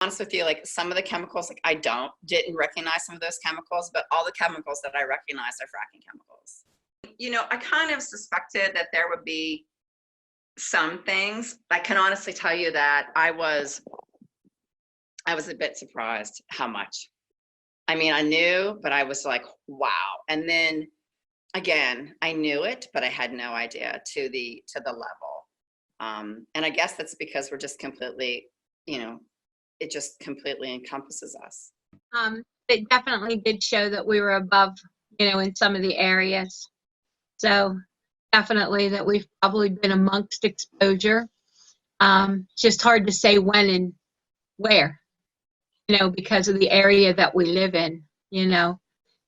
honest with you, like some of the chemicals, like I didn't recognize some of those chemicals, but all the chemicals that I recognized are fracking chemicals. You know, I kind of suspected that there would be some things. I can honestly tell you that I was a bit surprised how much. I mean, I knew, but I was like, wow. And then again, I knew it, but I had no idea to the level. And I guess that's because we're just completely, you know, it just completely encompasses us. It definitely did show that we were above, you know, in some of the areas. So definitely that we've probably been amongst exposure. It's just hard to say when and where, you know, because of the area that we live in, you know.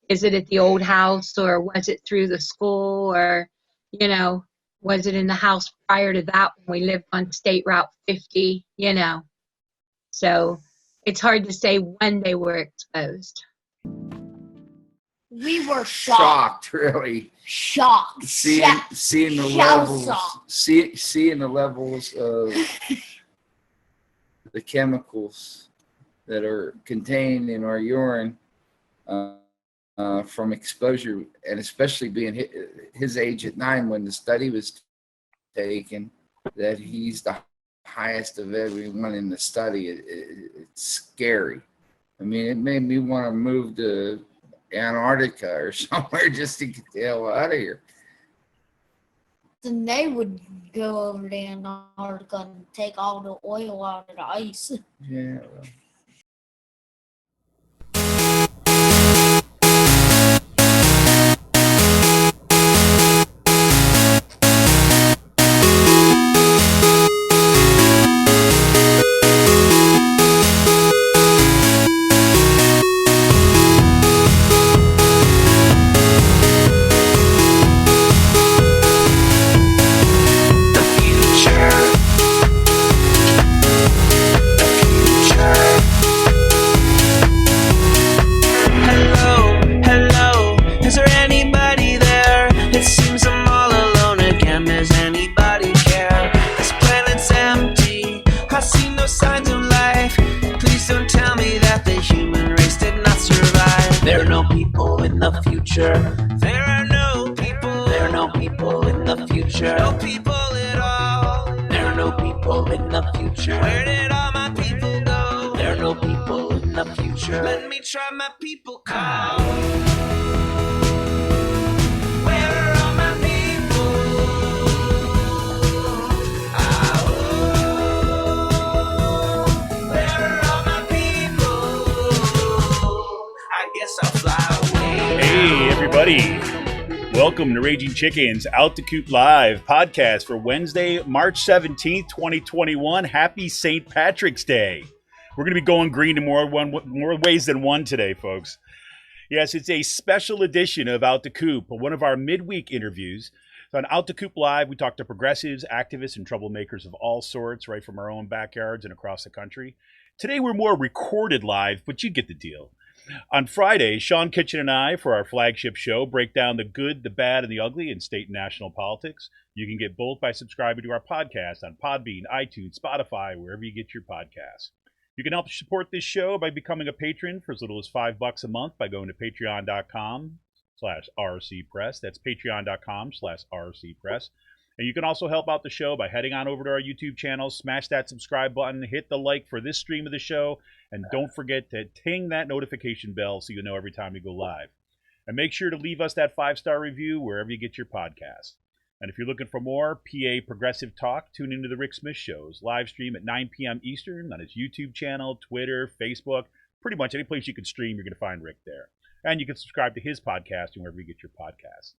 Is it at the old house, or was it through the school, or, you know, was it in the house prior to that when we lived on State Route 50, you know. So it's hard to say when they were exposed. We were shocked, really. Shocked. Seeing the levels, seeing the levels of the chemicals that are contained in our urine from exposure, and especially being his age at 9 when the study was taken, that he's the highest of everyone in the study. It's scary. I mean, it made me want to move to Antarctica or somewhere just to get the hell out of here. Then they would go over to Antarctica and take all the oil out of the ice. Yeah. Well. Try my people call. Where are all my people? Where are all my people? I guess I'll fly away. Hey, everybody. Welcome to Raging Chicken's Out the Coop Live podcast for Wednesday, March 17th, 2021. Happy St. Patrick's Day. We're going to be going green in more ways than one today, folks. Yes, it's a special edition of Out the Coop, one of our midweek interviews. So on Out the Coop Live, we talk to progressives, activists, and troublemakers of all sorts, right from our own backyards and across the country. Today, we're more recorded live, but you get the deal. On Friday, Sean Kitchen and I, for our flagship show, break down the good, the bad, and the ugly in state and national politics. You can get both by subscribing to our podcast on Podbean, iTunes, Spotify, wherever you get your podcasts. You can help support this show by becoming a patron for as little as $5 a month by going to patreon.com/rcpress. That's patreon.com/rcpress. And you can also help out the show by heading on over to our YouTube channel, smash that subscribe button, hit the like for this stream of the show, and don't forget to ting that notification bell so you know every time we go live. And make sure to leave us that 5-star review wherever you get your podcast. And if you're looking for more PA progressive talk, tune into the Rick Smith Show's live stream at 9 p.m. Eastern on his YouTube channel, Twitter, Facebook. Pretty much any place you can stream, you're going to find Rick there. And you can subscribe to his podcast wherever you get your podcasts.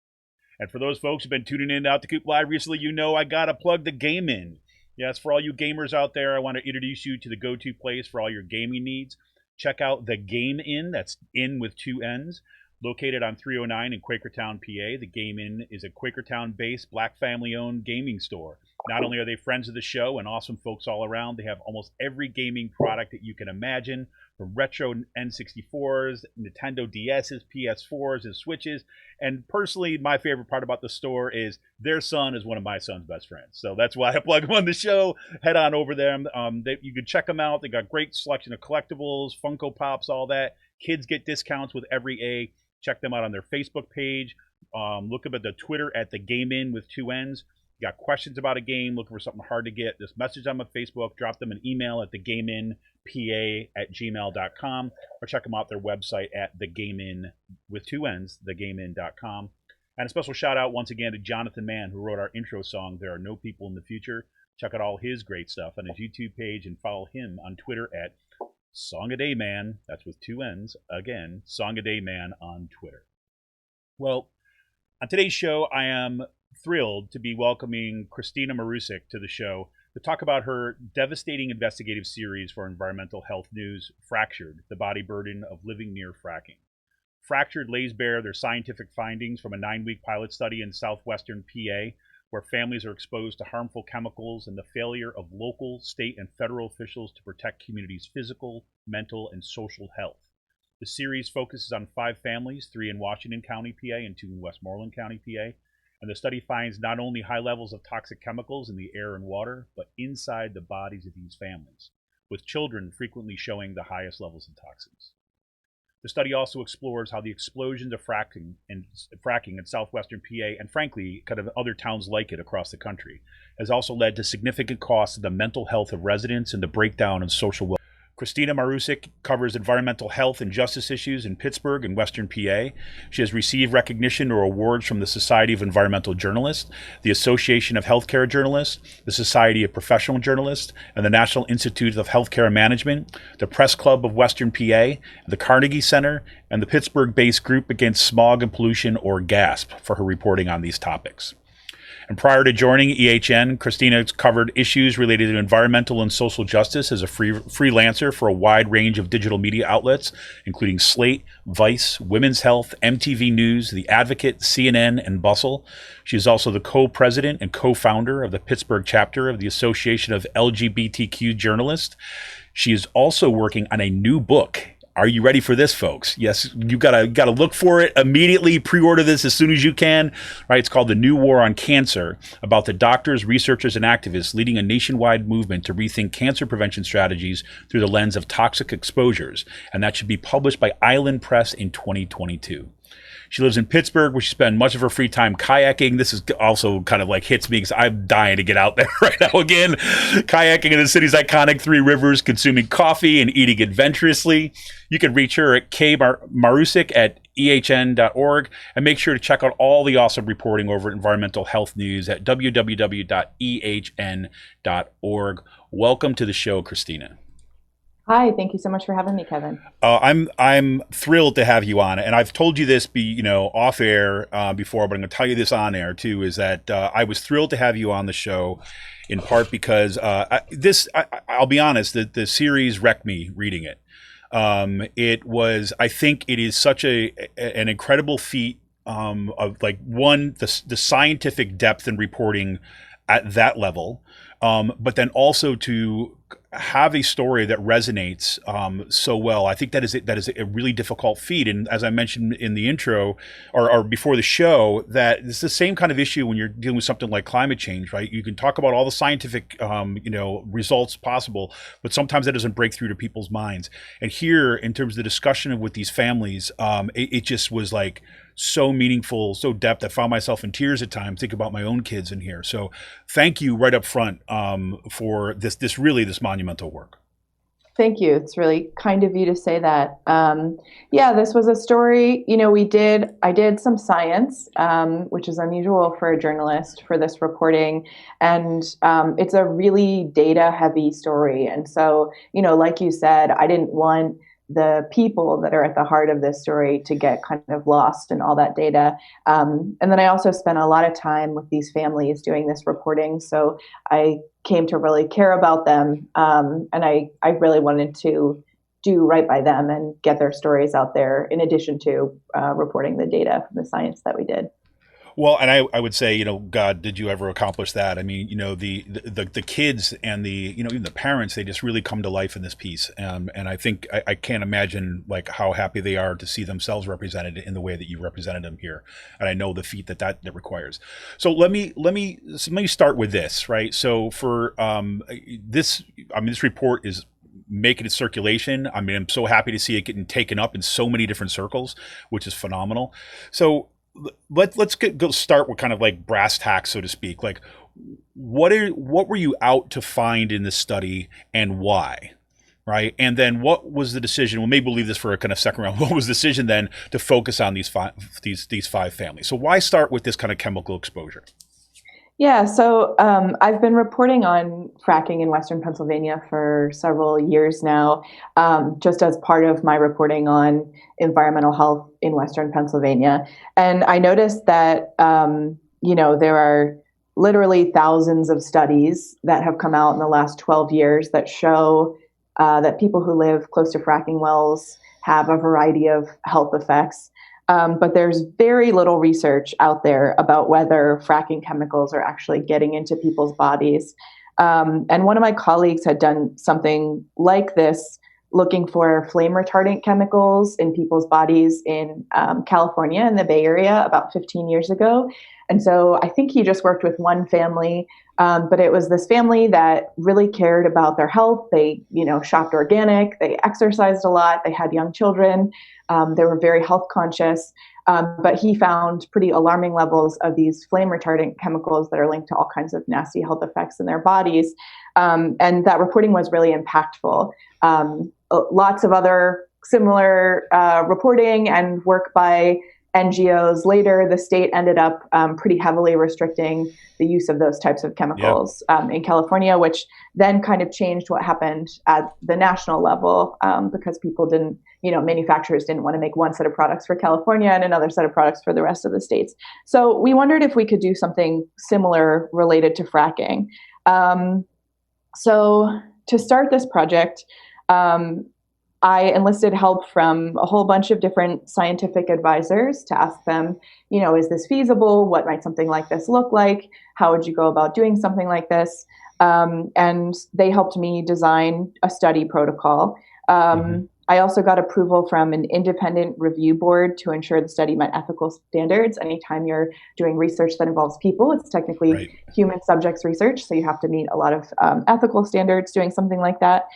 And for those folks who've been tuning in Out the Coop Live recently, you know I got to plug the Game In. Yes, for all you gamers out there, I want to introduce you to the go-to place for all your gaming needs. Check out the Game In, that's in with 2 N's. Located on 309 in Quakertown, PA, the Game In is a Quakertown-based, black family-owned gaming store. Not only are they friends of the show and awesome folks all around, they have almost every gaming product that you can imagine, from retro N64s, Nintendo DSs, PS4s, and Switches. And personally, my favorite part about the store is their son is one of my son's best friends. So that's why I plug them on the show. Head on over there. You can check them out. They got great selection of collectibles, Funko Pops, all that. Kids get discounts with every A. Check them out on their Facebook page. Look up at the Twitter at the Game In with 2 N's. You got questions about a game, looking for something hard to get, just message them on Facebook, drop them an email at thegameinpa@gmail.com, or check them out their website at thegamein with 2 N's, thegamein.com. And a special shout out once again to Jonathan Mann, who wrote our intro song, There Are No People in the Future. Check out all his great stuff on his YouTube page and follow him on Twitter at Song a Day Man. That's with 2 N's. Again, Song a Day Man on Twitter. Well, on today's show, I am thrilled to be welcoming Kristina Marusic to the show to talk about her devastating investigative series for environmental health news, Fractured, the Body Burden of Living Near Fracking. Fractured lays bare their scientific findings from a 9-week pilot study in Southwestern PA, where families are exposed to harmful chemicals and the failure of local, state, and federal officials to protect communities' physical, mental, and social health. The series focuses on 5 families, 3 in Washington County, PA, and 2 in Westmoreland County, PA. And the study finds not only high levels of toxic chemicals in the air and water, but inside the bodies of these families, with children frequently showing the highest levels of toxins. The study also explores how the explosions of fracking in southwestern PA, and frankly, kind of other towns like it across the country, has also led to significant costs to the mental health of residents and the breakdown of social well. Kristina Marusic covers environmental health and justice issues in Pittsburgh and Western PA. She has received recognition or awards from the Society of Environmental Journalists, the Association of Healthcare Journalists, the Society of Professional Journalists, and the National Institute of Healthcare Management, the Press Club of Western PA, the Carnegie Center, and the Pittsburgh-based Group Against Smog and Pollution, or GASP, for her reporting on these topics. And prior to joining EHN, Kristina covered issues related to environmental and social justice as a freelancer for a wide range of digital media outlets, including Slate, Vice, Women's Health, MTV News, The Advocate, CNN, and Bustle. She is also the co-president and co-founder of the Pittsburgh chapter of the Association of LGBTQ Journalists. She is also working on a new book. Are you ready for this, folks? Yes, you gotta look for it immediately. Pre-order this as soon as you can. Right? It's called The New War on Cancer, about the doctors, researchers, and activists leading a nationwide movement to rethink cancer prevention strategies through the lens of toxic exposures. And that should be published by Island Press in 2022. She lives in Pittsburgh, where she spends much of her free time kayaking. This is also kind of like hits me because I'm dying to get out there right now again. Kayaking in the city's iconic 3 rivers, consuming coffee and eating adventurously. You can reach her at Marusic at ehn.org, and make sure to check out all the awesome reporting over environmental health news at www.ehn.org. Welcome to the show, Kristina. Hi, thank you so much for having me, Kevin. I'm thrilled to have you on, and I've told you this off air before, but I'm going to tell you this on air too. Is that I was thrilled to have you on the show, in part because I'll be honest, the series wrecked me reading it. I think it is such an incredible feat of the scientific depth and reporting at that level, but then also to have a story that resonates so well. I think that is a really difficult feat. And as I mentioned in the intro or before the show, that it's the same kind of issue when you're dealing with something like climate change, right? You can talk about all the scientific results possible, but sometimes that doesn't break through to people's minds. And here, in terms of the discussion with these families, it just was like so meaningful, so depth. I found myself in tears at times, think about my own kids in here. So thank you right up front for this monumental work. Thank you. It's really kind of you to say that. This was a story, I did some science, which is unusual for a journalist for this reporting. And it's a really data heavy story. And so, like you said, I didn't want the people that are at the heart of this story to get kind of lost in all that data. And then I also spent a lot of time with these families doing this reporting. So I came to really care about them. And I really wanted to do right by them and get their stories out there in addition to reporting the data from the science that we did. Well, and I would say, God, did you ever accomplish that? I mean, the kids and even the parents, they just really come to life in this piece. And I think I can't imagine like how happy they are to see themselves represented in the way that you represented them here. And I know the feat that requires. So let me start with this, right? So for this report is making its circulation. I mean, I'm so happy to see it getting taken up in so many different circles, which is phenomenal. So let's go start with kind of like brass tacks, so to speak. Like, what were you out to find in this study, and why? Right, and then what was the decision? Well, maybe we'll leave this for a kind of second round. What was the decision then to focus on these five families? So why start with this kind of chemical exposure? Yeah, so I've been reporting on fracking in Western Pennsylvania for several years now, just as part of my reporting on environmental health in Western Pennsylvania. And I noticed that, there are literally thousands of studies that have come out in the last 12 years that show that people who live close to fracking wells have a variety of health effects. But there's very little research out there about whether fracking chemicals are actually getting into people's bodies. And one of my colleagues had done something like this, looking for flame retardant chemicals in people's bodies in California, in the Bay Area, about 15 years ago. And so I think he just worked with one family, but it was this family that really cared about their health. They, shopped organic, they exercised a lot, they had young children. They were very health conscious, but he found pretty alarming levels of these flame retardant chemicals that are linked to all kinds of nasty health effects in their bodies. And that reporting was really impactful. Lots of other similar reporting and work by NGOs. Later, the state ended up pretty heavily restricting the use of those types of chemicals in California, which then kind of changed what happened at the national level because people didn't, manufacturers didn't want to make one set of products for California and another set of products for the rest of the states. So we wondered if we could do something similar related to fracking. So to start this project, I enlisted help from a whole bunch of different scientific advisors to ask them, is this feasible? What might something like this look like? How would you go about doing something like this? And they helped me design a study protocol. I also got approval from an independent review board to ensure the study met ethical standards. Anytime you're doing research that involves people, it's technically human subjects research. So you have to meet a lot of ethical standards doing something like that.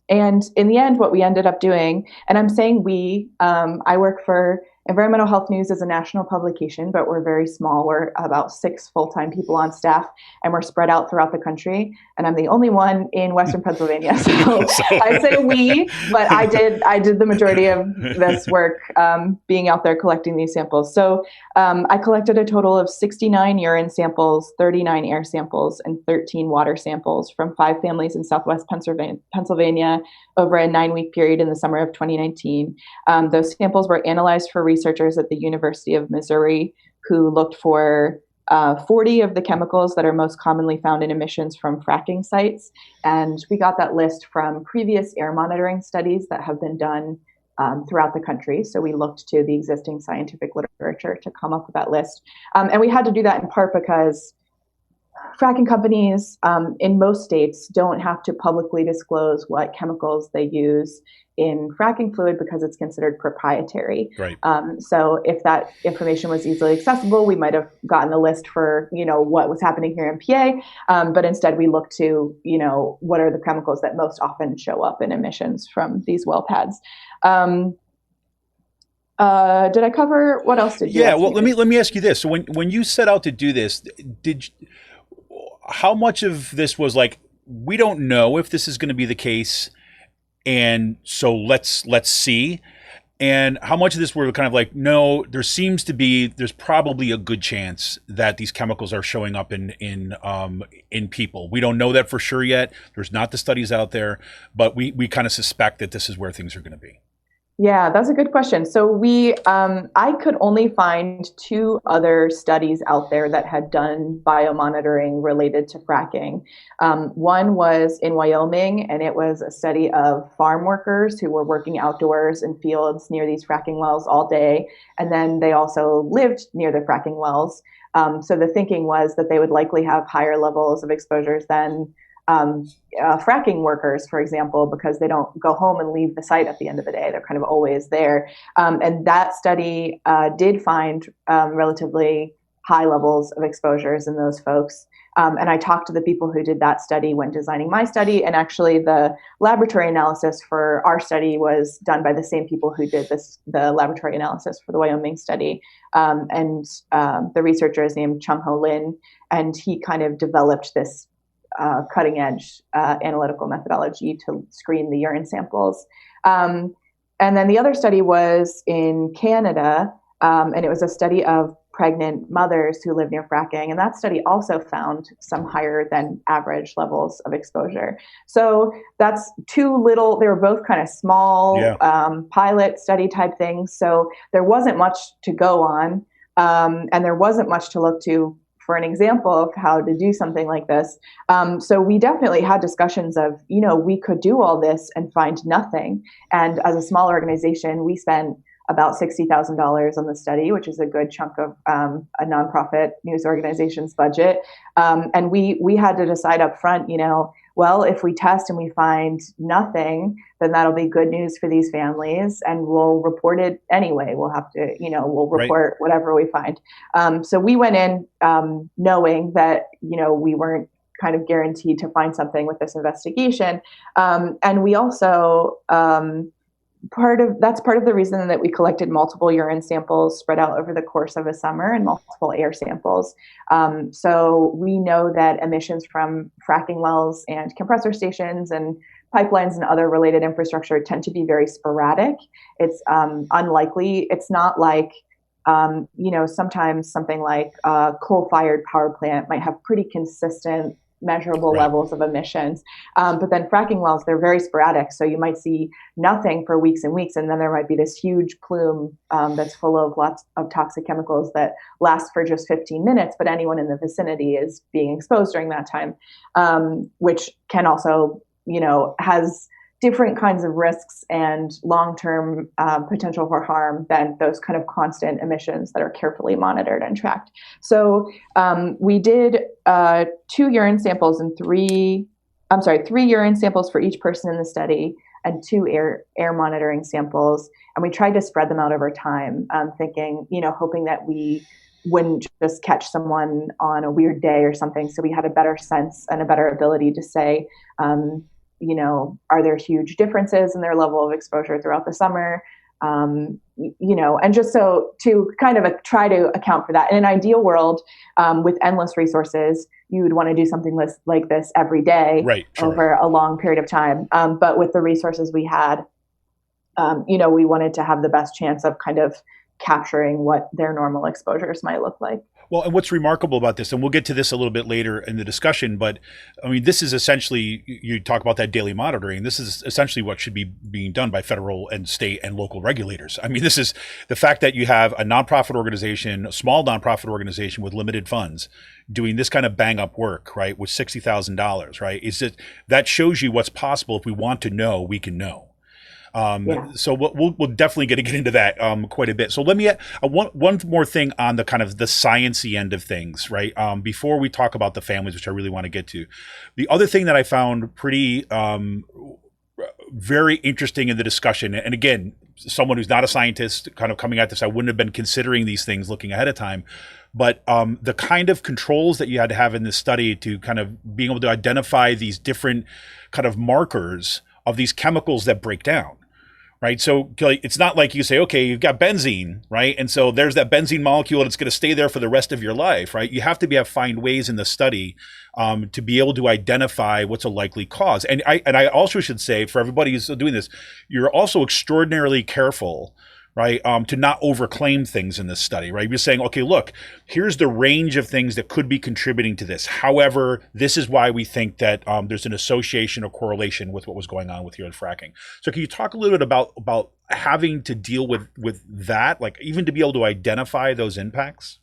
And in the end, what we ended up doing, and I'm saying we, I work for Environmental Health News is a national publication, but we're very small. We're about 6 full-time people on staff, and we're spread out throughout the country. And I'm the only one in Western Pennsylvania. So I say we, but I did the majority of this work being out there collecting these samples. So I collected a total of 69 urine samples, 39 air samples, and 13 water samples from 5 families in Southwest Pennsylvania over a 9-week period in the summer of 2019. Those samples were analyzed for researchers at the University of Missouri who looked for 40 of the chemicals that are most commonly found in emissions from fracking sites. And we got that list from previous air monitoring studies that have been done throughout the country. So we looked to the existing scientific literature to come up with that list. And we had to do that in part because fracking companies in most states don't have to publicly disclose what chemicals they use in fracking fluid because it's considered proprietary. Right. So if that information was easily accessible, we might have gotten a list for, what was happening here in PA. But instead we look to, what are the chemicals that most often show up in emissions from these well pads. Did I cover, what else did you ask well, me? let me ask you this. So when you set out to do this, how much of this was like, we don't know if this is going to be the case, and so let's see, and how much of this were kind of like, no, there's probably a good chance that these chemicals are showing up in people. We don't know that for sure yet. There's not the studies out there, but we kind of suspect that this is where things are going to be. Yeah, that's a good question. So I could only find 2 other studies out there that had done biomonitoring related to fracking. One was in Wyoming, and it was a study of farm workers who were working outdoors in fields near these fracking wells all day. And then they also lived near the fracking wells. So the thinking was that they would likely have higher levels of exposures than fracking workers, for example, because they don't go home and leave the site at the end of the day. They're kind of always there. And that study did find relatively high levels of exposures in those folks. And I talked to the people who did that study when designing my study. And actually, the laboratory analysis for our study was done by the same people who did the laboratory analysis for the Wyoming study. The researcher is named Chung Ho Lin, and he kind of developed this cutting edge analytical methodology to screen the urine samples. And then the other study was in Canada, and it was a study of pregnant mothers who live near fracking. And that study also found some higher than average levels of exposure. So that's they were both kind of small pilot study type things. So there wasn't much to go on, and there wasn't much to look to for an example of how to do something like this. So we definitely had discussions of, we could do all this and find nothing. And as a small organization, we spent about $60,000 on the study, which is a good chunk of a nonprofit news organization's budget. And we had to decide up front, well, if we test and we find nothing, then that'll be good news for these families, and we'll report it anyway. We'll have to, we'll report whatever we find. So we went in knowing that, we weren't kind of guaranteed to find something with this investigation. And we also, that's part of the reason that we collected multiple urine samples spread out over the course of a summer and multiple air samples. So we know that emissions from fracking wells and compressor stations and pipelines and other related infrastructure tend to be very sporadic. It's unlikely. It's not like, sometimes something like a coal-fired power plant might have pretty consistent measurable levels of emissions. But then fracking wells, they're very sporadic. So you might see nothing for weeks and weeks, and then there might be this huge plume that's full of lots of toxic chemicals that last for just 15 minutes, but anyone in the vicinity is being exposed during that time, which can also, has different kinds of risks and long-term potential for harm than those kind of constant emissions that are carefully monitored and tracked. So we did 3 urine samples for each person in the study and 2 air monitoring samples. And we tried to spread them out over time, thinking, hoping that we wouldn't just catch someone on a weird day or something. So we had a better sense and a better ability to say, are there huge differences in their level of exposure throughout the summer? And just so to kind of try to account for that. In an ideal world, with endless resources, you would want to do something like this every day over a long period of time. But with the resources we had, we wanted to have the best chance of kind of capturing what their normal exposures might look like. Well, and what's remarkable about this, and we'll get to this a little bit later in the discussion, but I mean, this is essentially, you talk about that daily monitoring. This is essentially what should be being done by federal and state and local regulators. I mean, this is the fact that you have a nonprofit organization, a small nonprofit organization with limited funds doing this kind of bang up work, right, with $60,000, right? That shows you what's possible. If we want to know, we can know. So we'll definitely get into that quite a bit. So let me one more thing on the kind of the sciencey end of things, right? Before we talk about the families, which I really want to get to. The other thing that I found pretty very interesting in the discussion, and again, someone who's not a scientist kind of coming at this, I wouldn't have been considering these things looking ahead of time. But the kind of controls that you had to have in this study to kind of being able to identify these different kind of markers of these chemicals that break down. Right. So it's not like you say, OK, you've got benzene. Right. And so there's that benzene molecule and it's going to stay there for the rest of your life. Right. You have to find ways in the study to be able to identify what's a likely cause. And I also should say, for everybody who's doing this, you're also extraordinarily careful. right? To not overclaim things in this study, right? You're saying, okay, look, here's the range of things that could be contributing to this. However, this is why we think that there's an association or correlation with what was going on with your fracking. So can you talk a little bit about having to deal with that, like even to be able to identify those impacts?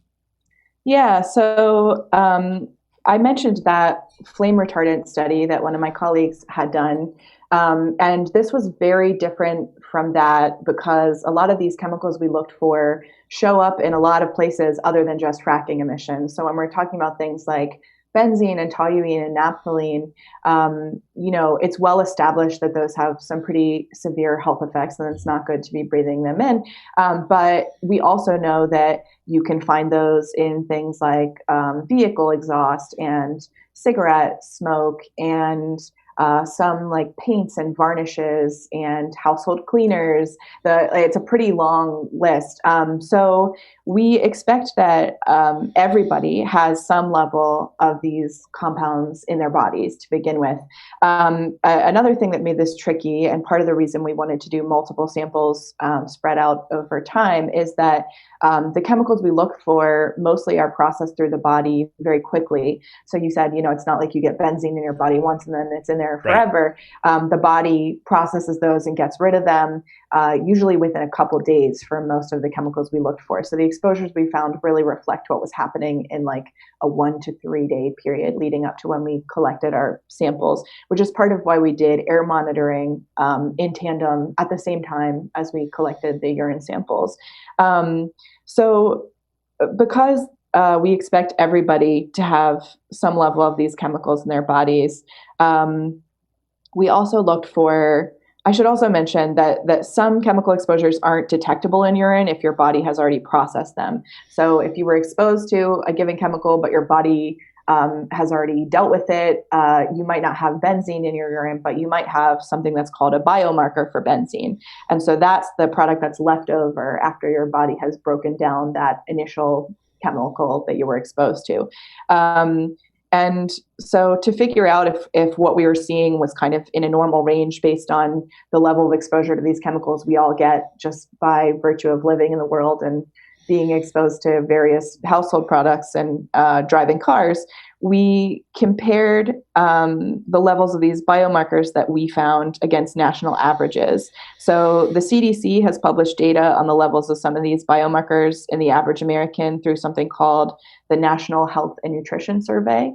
Yeah, so I mentioned that flame retardant study that one of my colleagues had done. And this was very different from that because a lot of these chemicals we looked for show up in a lot of places other than just fracking emissions. So when we're talking about things like benzene and toluene and naphthalene, it's well established that those have some pretty severe health effects, and it's not good to be breathing them in. But we also know that you can find those in things like vehicle exhaust and cigarette smoke and some like paints and varnishes and household cleaners. It's a pretty long list. So we expect that everybody has some level of these compounds in their bodies to begin with. Another thing that made this tricky, and part of the reason we wanted to do multiple samples spread out over time, is that the chemicals we look for mostly are processed through the body very quickly. So you said, it's not like you get benzene in your body once and then it's in there forever. Right. The body processes those and gets rid of them, usually within a couple of days for most of the chemicals we looked for. So the exposures we found really reflect what was happening in like a 1 to 3 day period leading up to when we collected our samples, which is part of why we did air monitoring in tandem at the same time as we collected the urine samples. So because we expect everybody to have some level of these chemicals in their bodies, we also looked for, I should also mention that some chemical exposures aren't detectable in urine if your body has already processed them. So if you were exposed to a given chemical, but your body has already dealt with it, you might not have benzene in your urine, but you might have something that's called a biomarker for benzene. And so that's the product that's left over after your body has broken down that initial chemical that you were exposed to. And so to figure out if what we were seeing was kind of in a normal range based on the level of exposure to these chemicals we all get just by virtue of living in the world and being exposed to various household products and driving cars, we compared the levels of these biomarkers that we found against national averages. So the CDC has published data on the levels of some of these biomarkers in the average American through something called the National Health and Nutrition Survey.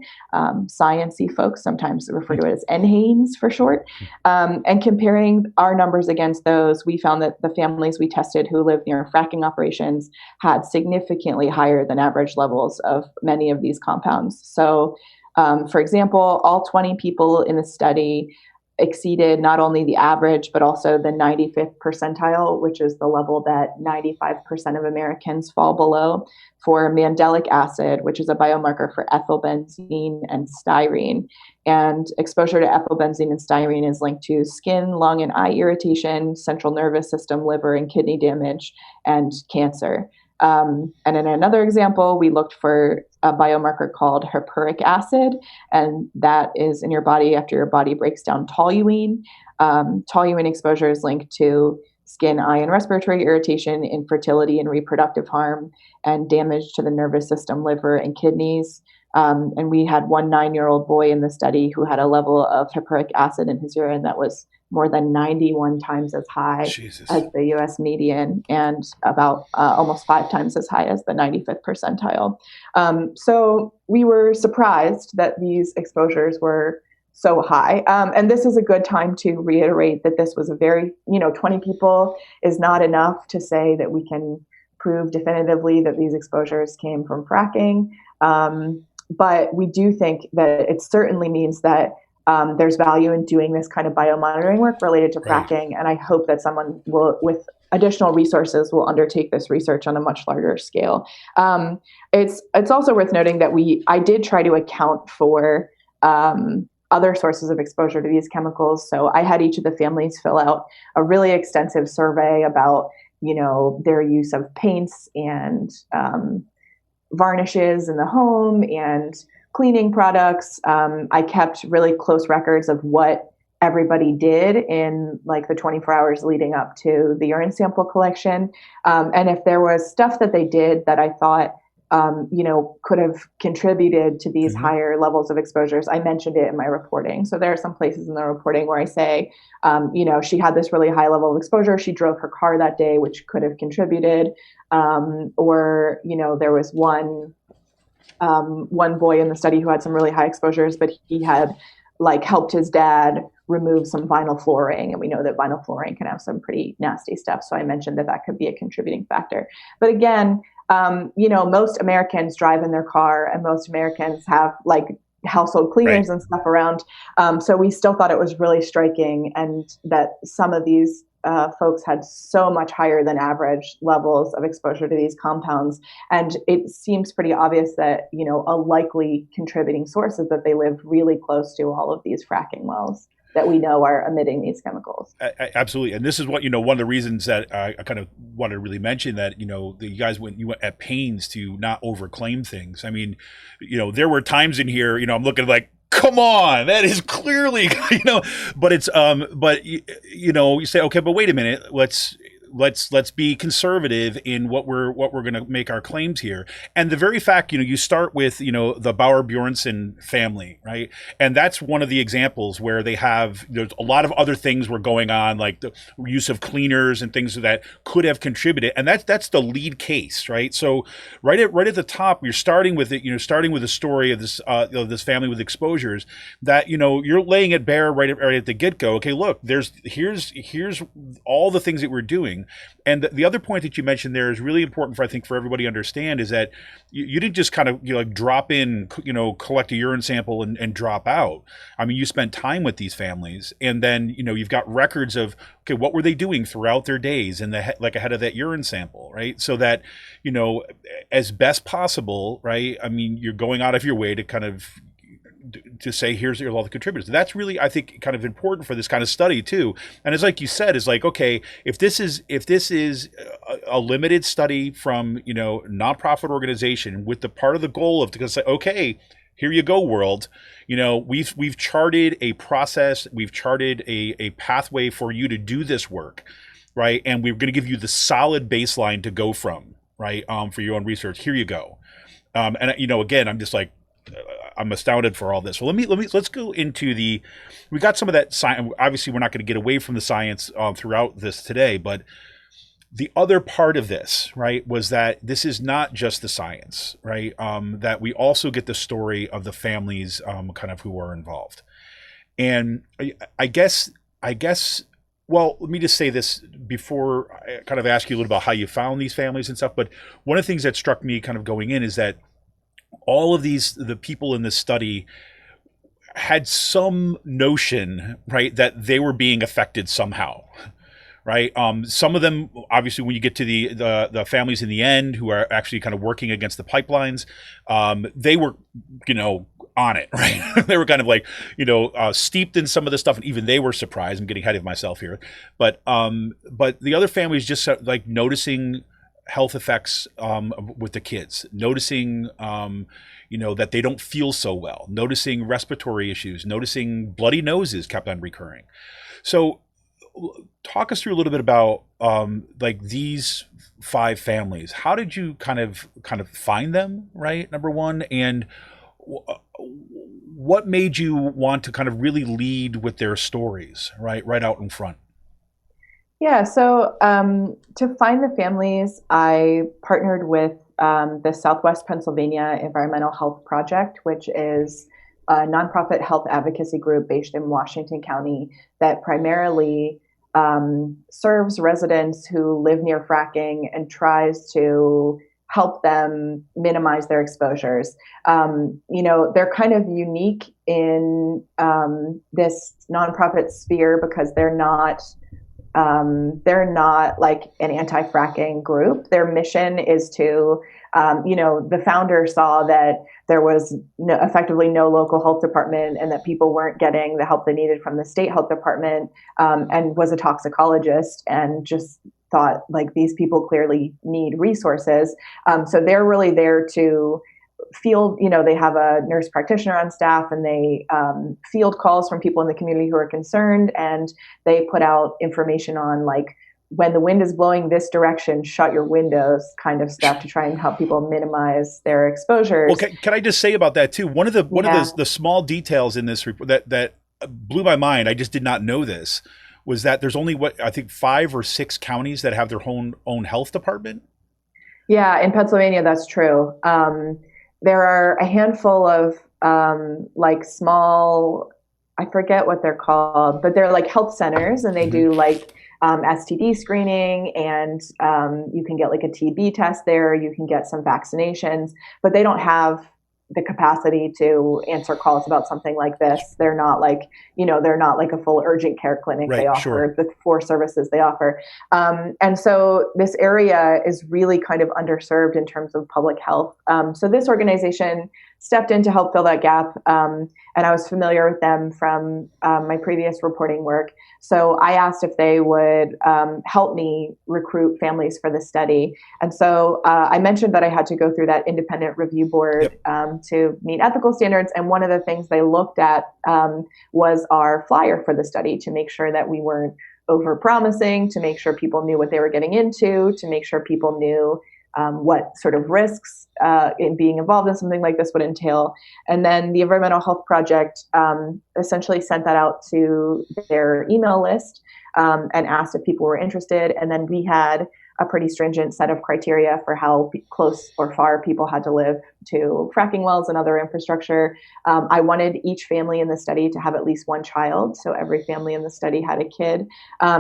Science-y folks sometimes refer to it as NHANES for short. And comparing our numbers against those, we found that the families we tested who lived near fracking operations had significantly higher than average levels of many of these compounds. So, for example, all 20 people in the study exceeded not only the average, but also the 95th percentile, which is the level that 95% of Americans fall below, for mandelic acid, which is a biomarker for ethylbenzene and styrene. And exposure to ethylbenzene and styrene is linked to skin, lung, and eye irritation, central nervous system, liver, and kidney damage, and cancer. And in another example, we looked for a biomarker called hippuric acid, and that is in your body after your body breaks down toluene. Toluene exposure is linked to skin, eye, and respiratory irritation, infertility and reproductive harm, and damage to the nervous system, liver, and kidneys. And we had one 9-year-old boy in the study who had a level of hippuric acid in his urine that was more than 91 times as high as the US median and about almost 5 times as high as the 95th percentile. So we were surprised that these exposures were so high. And this is a good time to reiterate that this was a very, 20 people is not enough to say that we can prove definitively that these exposures came from fracking. But we do think that it certainly means that there's value in doing this kind of biomonitoring work related to fracking. And I hope that someone will, with additional resources, will undertake this research on a much larger scale. It's also worth noting that I did try to account for other sources of exposure to these chemicals. So I had each of the families fill out a really extensive survey about, their use of paints and varnishes in the home and cleaning products. I kept really close records of what everybody did in like the 24 hours leading up to the urine sample collection. And if there was stuff that they did that I thought, could have contributed to these higher levels of exposures, I mentioned it in my reporting. So there are some places in the reporting where I say, she had this really high level of exposure. She drove her car that day, which could have contributed. Or, there was one boy in the study who had some really high exposures, but he had like helped his dad remove some vinyl flooring. And we know that vinyl flooring can have some pretty nasty stuff. So I mentioned that could be a contributing factor. But again, most Americans drive in their car and most Americans have like household cleaners and stuff around. So we still thought it was really striking, and that some of these folks had so much higher than average levels of exposure to these compounds. And it seems pretty obvious that, a likely contributing source is that they live really close to all of these fracking wells that we know are emitting these chemicals. Absolutely. And this is what, one of the reasons that I kind of wanted to really mention that, you guys went at pains to not overclaim things. I mean, there were times in here, I'm looking like, come on, that is clearly, but it's, you say, okay, but wait a minute, let's be conservative in what we're going to make our claims here. And the very fact, you start with, the Bauer Bjornson family, right? And that's one of the examples where there's a lot of other things were going on, like the use of cleaners and things that could have contributed. And that's the lead case, right? So right at the top, you're starting with it, starting with the story of this family with exposures that, you're laying it bare right at the get-go. Okay, look, here's all the things that we're doing. And the other point that you mentioned there is really important for everybody to understand is that you didn't just kind of drop in, collect a urine sample and drop out. I mean, you spent time with these families, and then you've got records of, okay, what were they doing throughout their days and ahead of that urine sample, right? So that as best possible, right? I mean, you're going out of your way to kind of to say, here's all the contributors. That's really, I think, kind of important for this kind of study too. And it's like you said, is like, okay, if this is a limited study from, nonprofit organization with the part of the goal of to say, okay, here you go, world. We've charted a process, we've charted a pathway for you to do this work, right? And we're going to give you the solid baseline to go from, right? For your own research. Here you go. And again, I'm just like, I'm astounded for all this. So let's go into we got some of that science. Obviously, we're not going to get away from the science throughout this today, but the other part of this, right, was that this is not just the science, right? That we also get the story of the families kind of who are involved. And I guess, well, let me just say this before I kind of ask you a little about how you found these families and stuff. But one of the things that struck me kind of going in is that all of the people in this study had some notion, right, that they were being affected somehow, right? Some of them, obviously, when you get to the families in the end who are actually kind of working against the pipelines, they were, on it, right? They were kind of like, steeped in some of this stuff, and even they were surprised. I'm getting ahead of myself here, but the other families just like noticing health effects with the kids, noticing that they don't feel so well, noticing respiratory issues, noticing bloody noses kept on recurring. So talk us through a little bit about like these 5 families. How did you kind of find them, right? Number one, and what made you want to kind of really lead with their stories, right out in front? Yeah, so to find the families, I partnered with the Southwest Pennsylvania Environmental Health Project, which is a nonprofit health advocacy group based in Washington County that primarily serves residents who live near fracking and tries to help them minimize their exposures. They're kind of unique in this nonprofit sphere because they're not like an anti-fracking group. Their mission is to, the founder saw that there was effectively no local health department and that people weren't getting the help they needed from the state health department, and was a toxicologist and just thought like these people clearly need resources. So they're really there to field, they have a nurse practitioner on staff, and they field calls from people in the community who are concerned, and they put out information on like, when the wind is blowing this direction, shut your windows kind of stuff to try and help people minimize their exposures. Well, can I just say about that too? One of the small details in this report that blew my mind, I just did not know this, was that there's only I think 5 or 6 counties that have their own health department. Yeah, in Pennsylvania, that's true. There are a handful of like small, I forget what they're called, but they're like health centers, and they do like STD screening, and you can get like a TB test there. You can get some vaccinations, but they don't have the capacity to answer calls about something like this. They're not like, they're not like a full urgent care clinic. Right, they offer sure. the 4 services they offer. And so this area is really kind of underserved in terms of public health. So this organization stepped in to help fill that gap. And I was familiar with them from my previous reporting work. So I asked if they would help me recruit families for the study. And so I mentioned that I had to go through that independent review board to meet ethical standards. And one of the things they looked at was our flyer for the study, to make sure that we weren't over-promising, to make sure people knew what they were getting into, to make sure people knew what sort of risks in being involved in something like this would entail. And then the Environmental Health Project essentially sent that out to their email list and asked if people were interested. And then we had a pretty stringent set of criteria for how close or far people had to live to fracking wells and other infrastructure. I wanted each family in the study to have at least 1 child. So every family in the study had a kid,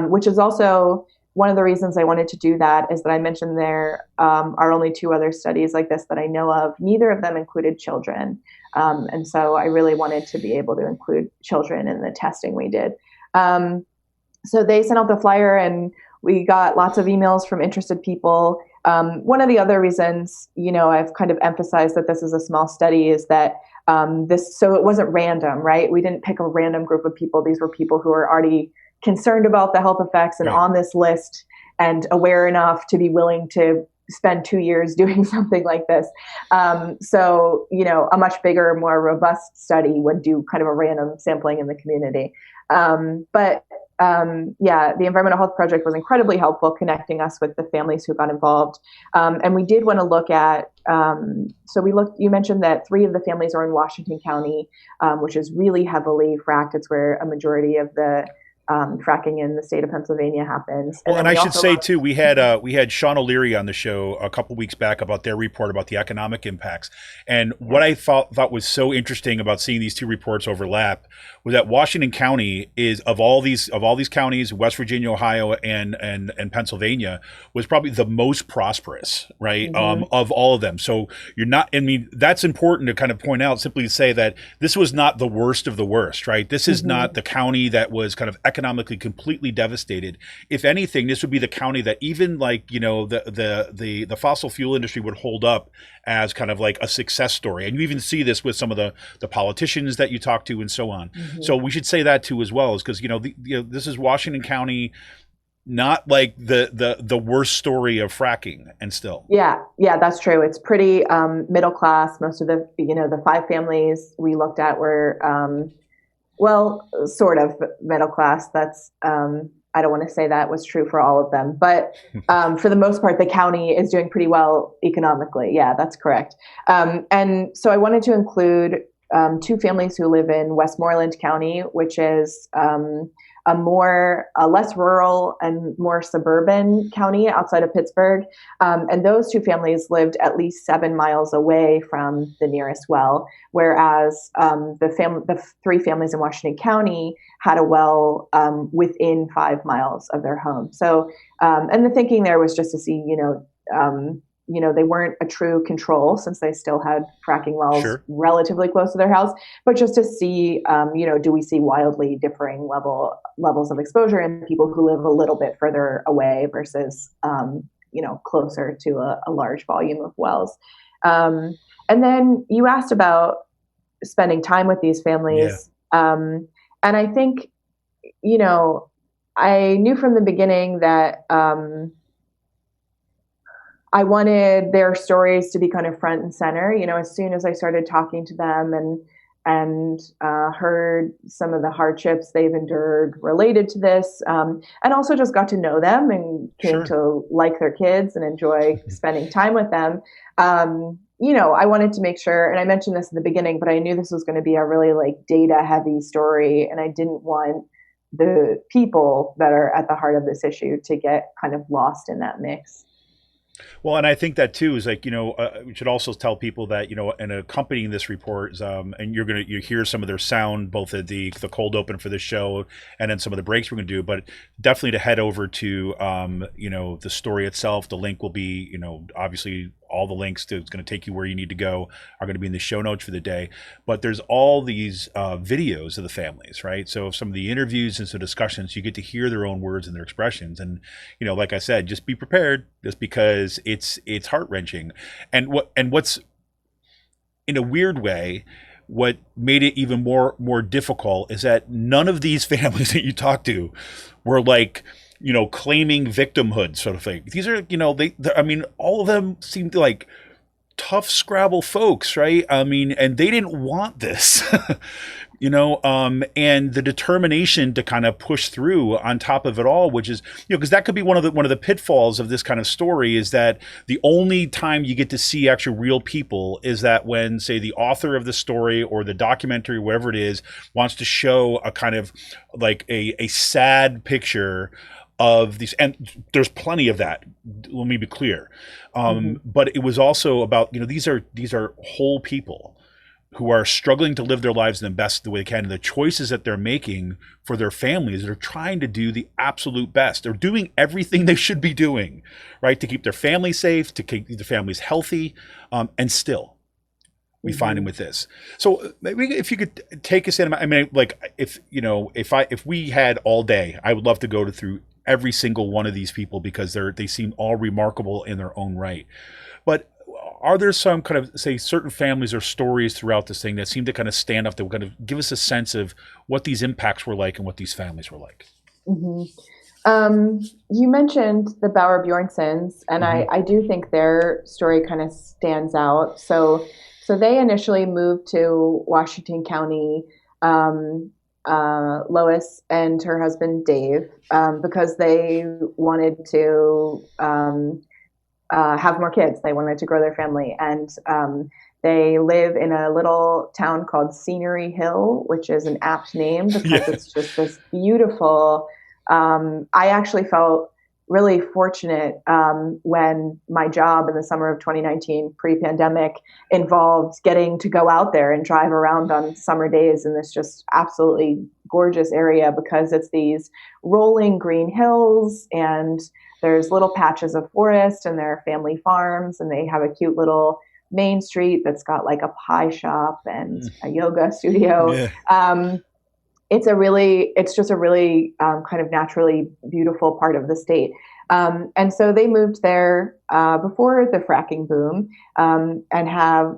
which is also one of the reasons I wanted to do that, is that I mentioned there are only 2 other studies like this that I know of. Neither of them included children. And so I really wanted to be able to include children in the testing we did. So they sent out the flyer, and we got lots of emails from interested people. One of the other reasons, I've kind of emphasized that this is a small study is that so it wasn't random, right? We didn't pick a random group of people. These were people who are already concerned about the health effects and on this list and aware enough to be willing to spend 2 years doing something like this. So, a much bigger, more robust study would do kind of a random sampling in the community. But the Environmental Health Project was incredibly helpful connecting us with the families who got involved. And we did want to look at, you mentioned that 3 of the families are in Washington County, which is really heavily fracked. It's where a majority of the fracking in the state of Pennsylvania happens. And I should say too, we had Sean O'Leary on the show a couple weeks back about their report about the economic impacts. And what I thought was so interesting about seeing these 2 reports overlap was that Washington County is of all these counties, West Virginia, Ohio, and Pennsylvania, was probably the most prosperous, right? Of all of them. So that's important to kind of point out, simply to say that this was not the worst of the worst, right? This is not the county that was kind of economically completely devastated. If anything, this would be the county that even like, the fossil fuel industry would hold up as kind of like a success story. And you even see this with some of the politicians that you talk to and so on. So we should say that too as well, is because, this is Washington County, not like the worst story of fracking, and still. Yeah, that's true. It's pretty middle class. Most of the 5 families we looked at were sort of middle class. That's I don't want to say that was true for all of them, but for the most part, the county is doing pretty well economically. Yeah, that's correct. And so I wanted to include 2 families who live in Westmoreland County, which is a less rural and more suburban county outside of Pittsburgh. And those 2 families lived at least 7 miles away from the nearest well, whereas the 3 families in Washington County had a well within 5 miles of their home. So, and the thinking there was just to see, they weren't a true control, since they still had fracking wells relatively close to their house, but just to see, do we see wildly differing levels of exposure in people who live a little bit further away versus, closer to a large volume of wells. And then you asked about spending time with these families. And I think, I knew from the beginning that, I wanted their stories to be kind of front and center. You know, as soon as I started talking to them and heard some of the hardships they've endured related to this, and also just got to know them and came to like their kids and enjoy spending time with them. You know, I wanted to make sure, and I mentioned this in the beginning, but I knew this was going to be a really like data heavy story, and I didn't want the people that are at the heart of this issue to get kind of lost in that mix. Well, and I think that too is like, we should also tell people that, in accompanying this report is, and you hear some of their sound, both at the cold open for this show and then some of the breaks we're going to do, but definitely to head over to, the story itself. The link will be, obviously all the links to, it's going to take you where you need to go are going to be in the show notes for the day, but there's all these videos of the families, right? So some of the interviews and some discussions, you get to hear their own words and their expressions. And, like I said, just be prepared just because it's heart-wrenching. And what's in a weird way, what made it even more difficult is that none of these families that you talk to were like, claiming victimhood sort of thing. These are, all of them seemed like tough Scrabble folks, right? And they didn't want this, and the determination to kind of push through on top of it all, which is, because that could be one of the pitfalls of this kind of story is that the only time you get to see actual real people is that when, say, the author of the story or the documentary, whatever it is, wants to show a kind of like a sad picture of these, and there's plenty of that. Let me be clear, but it was also about these are whole people who are struggling to live their lives in the best the way they can, and the choices that they're making for their families. They're trying to do the absolute best. They're doing everything they should be doing, right, to keep their family safe, to keep their families healthy, and still. We find him with this. So maybe if you could take us in, if we had all day, I would love to go through every single one of these people because they seem all remarkable in their own right. But are there some kind of, say, certain families or stories throughout this thing that seem to kind of stand up that will kind of give us a sense of what these impacts were like and what these families were like? You mentioned the Bauer Bjornsons, and I do think their story kind of stands out. So they initially moved to Washington County, Lois and her husband Dave, because they wanted to have more kids. They wanted to grow their family, and they live in a little town called Scenery Hill, which is an apt name because it's just this beautiful. I actually felt really fortunate when my job in the summer of 2019, pre-pandemic, involved getting to go out there and drive around on summer days in this just absolutely gorgeous area because it's these rolling green hills and there's little patches of forest and there are family farms and they have a cute little main street that's got like a pie shop and a yoga studio. It's just a really kind of naturally beautiful part of the state. And so they moved there before the fracking boom, and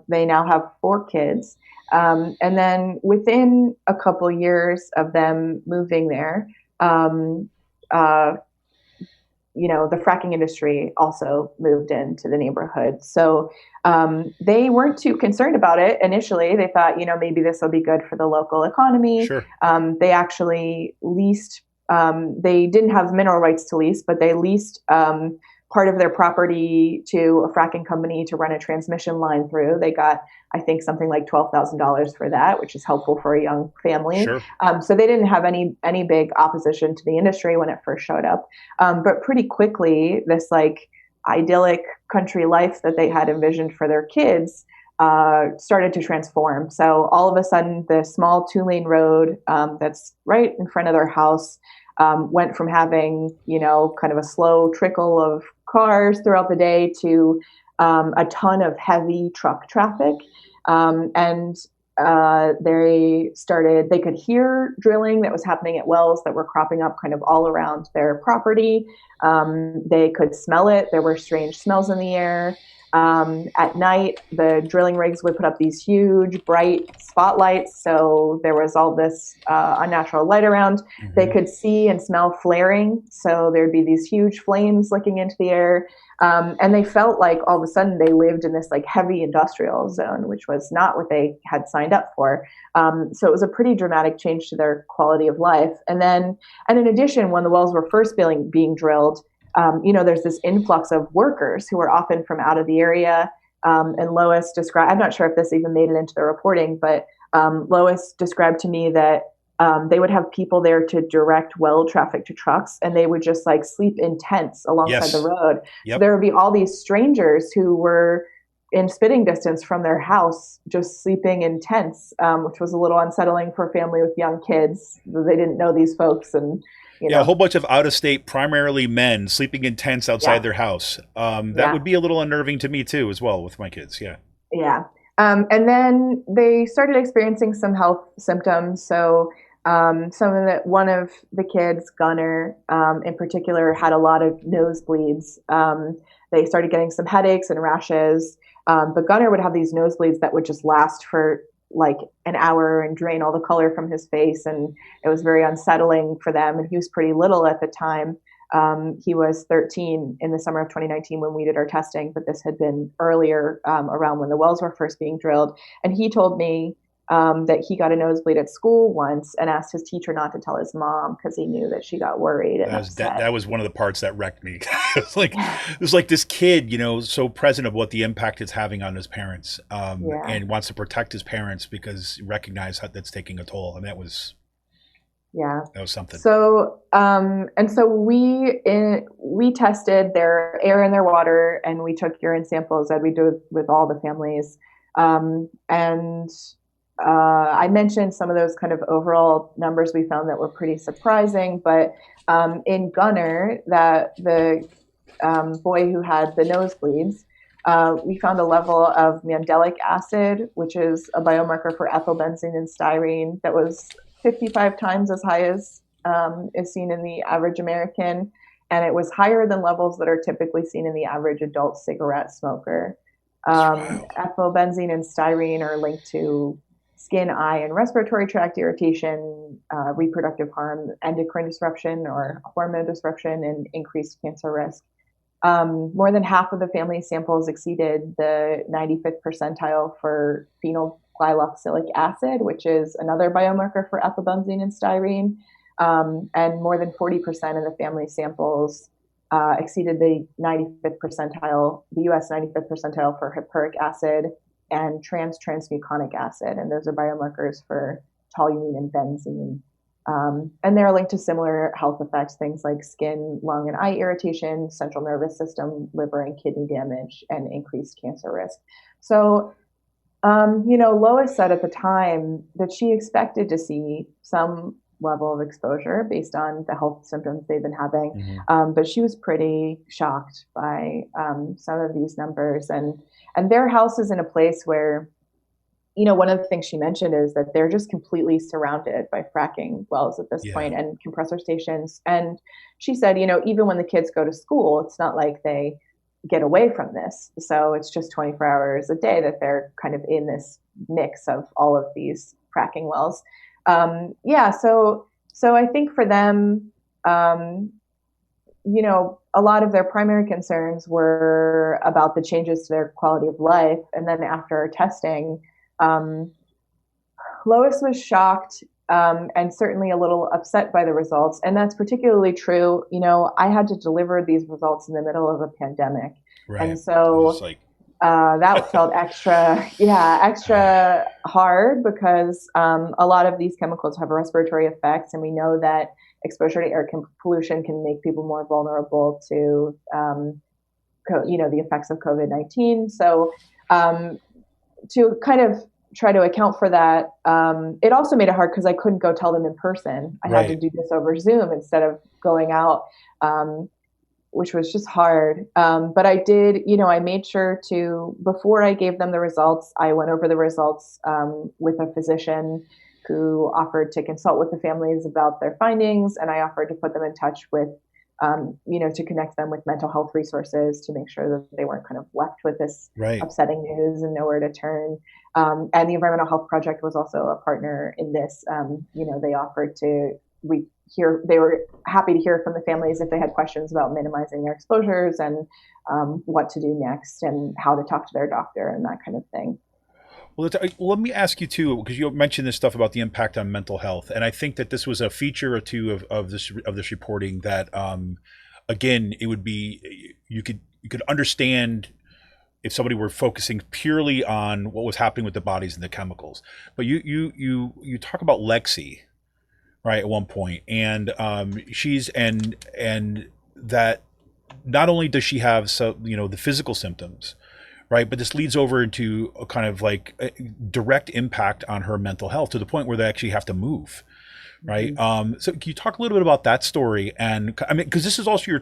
they now have 4 kids. And then within a couple years of them moving there, the fracking industry also moved into the neighborhood. So they weren't too concerned about it initially. They thought, maybe this will be good for the local economy. Sure. They actually leased, they didn't have mineral rights to lease, but they leased part of their property to a fracking company to run a transmission line through. They got, I think, something like $12,000 for that, which is helpful for a young family. Sure. So they didn't have any big opposition to the industry when it first showed up. But pretty quickly, this like idyllic country life that they had envisioned for their kids started to transform. So all of a sudden, the small 2-lane road that's right in front of their house went from having, kind of a slow trickle of cars throughout the day to a ton of heavy truck traffic. And they could hear drilling that was happening at wells that were cropping up kind of all around their property. They could smell it. There were strange smells in the air. At night, the drilling rigs would put up these huge, bright spotlights. So there was all this unnatural light around. They could see and smell flaring. So there'd be these huge flames licking into the air. And they felt like all of a sudden they lived in this like heavy industrial zone, which was not what they had signed up for. So it was a pretty dramatic change to their quality of life. And in addition, when the wells were first being drilled, there's this influx of workers who are often from out of the area. And Lois described, I'm not sure if this even made it into the reporting, but Lois described to me that they would have people there to direct well traffic to trucks, and they would just like sleep in tents alongside the road. Yep. So there would be all these strangers who were in spitting distance from their house, just sleeping in tents, which was a little unsettling for a family with young kids. They didn't know these folks, and a whole bunch of out-of-state, primarily men, sleeping in tents outside their house. That would be a little unnerving to me too, as well, with my kids. Yeah. Yeah. And then they started experiencing some health symptoms. So one of the kids, Gunnar, in particular, had a lot of nosebleeds. They started getting some headaches and rashes. But Gunnar would have these nosebleeds that would just last for like an hour and drain all the color from his face. And it was very unsettling for them. And he was pretty little at the time. He was 13 in the summer of 2019 when we did our testing, but this had been earlier, around when the wells were first being drilled. And he told me that he got a nosebleed at school once and asked his teacher not to tell his mom because he knew that she got worried and upset. That was one of the parts that wrecked me. It was like this kid, so present of what the impact it's having on his parents, and wants to protect his parents because he recognized how that's taking a toll. And that was something. So, so we tested their air and their water, and we took urine samples as we do with all the families. I mentioned some of those kind of overall numbers we found that were pretty surprising, but in Gunnar, that the boy who had the nosebleeds, we found a level of mandelic acid, which is a biomarker for ethylbenzene and styrene, that was 55 times as high as is seen in the average American, and it was higher than levels that are typically seen in the average adult cigarette smoker. Ethylbenzene and styrene are linked to skin, eye, and respiratory tract irritation, reproductive harm, endocrine disruption or hormone disruption, and increased cancer risk. More than half of the family samples exceeded the 95th percentile for phenylglyoxylic acid, which is another biomarker for ethylbenzene and styrene. And more than 40% of the family samples exceeded the 95th percentile, the US 95th percentile for hippuric acid and transmuconic acid. And those are biomarkers for toluene and benzene. And they're linked to similar health effects, things like skin, lung, and eye irritation, central nervous system, liver and kidney damage, and increased cancer risk. So, Lois said at the time that she expected to see some level of exposure based on the health symptoms they've been having. But she was pretty shocked by some of these numbers. And their house is in a place where, one of the things she mentioned is that they're just completely surrounded by fracking wells at this point and compressor stations. And she said, even when the kids go to school, it's not like they get away from this. So it's just 24 hours a day that they're kind of in this mix of all of these fracking wells. So I think for them, a lot of their primary concerns were about the changes to their quality of life. And then after our testing, Lois was shocked and certainly a little upset by the results. And that's particularly true. I had to deliver these results in the middle of a pandemic. Right. And so that felt extra hard because a lot of these chemicals have respiratory effects. And we know that exposure to air pollution can make people more vulnerable to, the effects of COVID-19. So to kind of try to account for that, it also made it hard because I couldn't go tell them in person. I had to do this over Zoom instead of going out, which was just hard. But I did, I made sure to, before I gave them the results, I went over the results with a physician who offered to consult with the families about their findings. And I offered to put them in touch with, to connect them with mental health resources to make sure that they weren't kind of left with this upsetting news and nowhere to turn. And the Environmental Health Project was also a partner in this. They offered to they were happy to hear from the families if they had questions about minimizing their exposures and what to do next and how to talk to their doctor and that kind of thing. Well, let me ask you too, because you mentioned this stuff about the impact on mental health, and I think that this was a feature or two of this reporting that, again, it would be you could understand if somebody were focusing purely on what was happening with the bodies and the chemicals. But you talk about Lexi, right, at one point, and she's and that not only does she have the physical symptoms, right, but this leads over into a kind of like a direct impact on her mental health to the point where they actually have to move, right? So can you talk a little bit about that story? And I mean, because this is also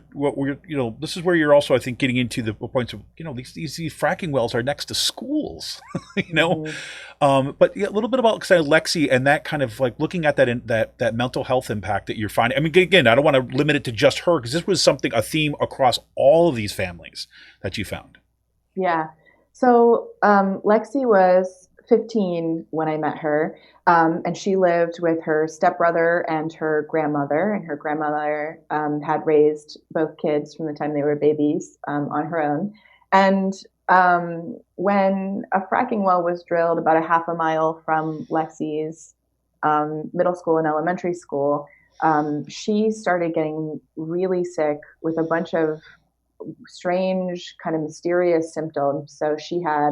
this is where you're also, I think, getting into the points of, these fracking wells are next to schools, but yeah, a little bit about Lexi and that kind of like looking at that mental health impact that you're finding. I mean, again, I don't want to limit it to just her, because this was a theme across all of these families that you found. Yeah. So Lexi was 15 when I met her, and she lived with her stepbrother and her grandmother. And her grandmother had raised both kids from the time they were babies on her own. And when a fracking well was drilled about a half a mile from Lexi's middle school and elementary school, she started getting really sick with a bunch of strange, kind of mysterious symptoms. So she had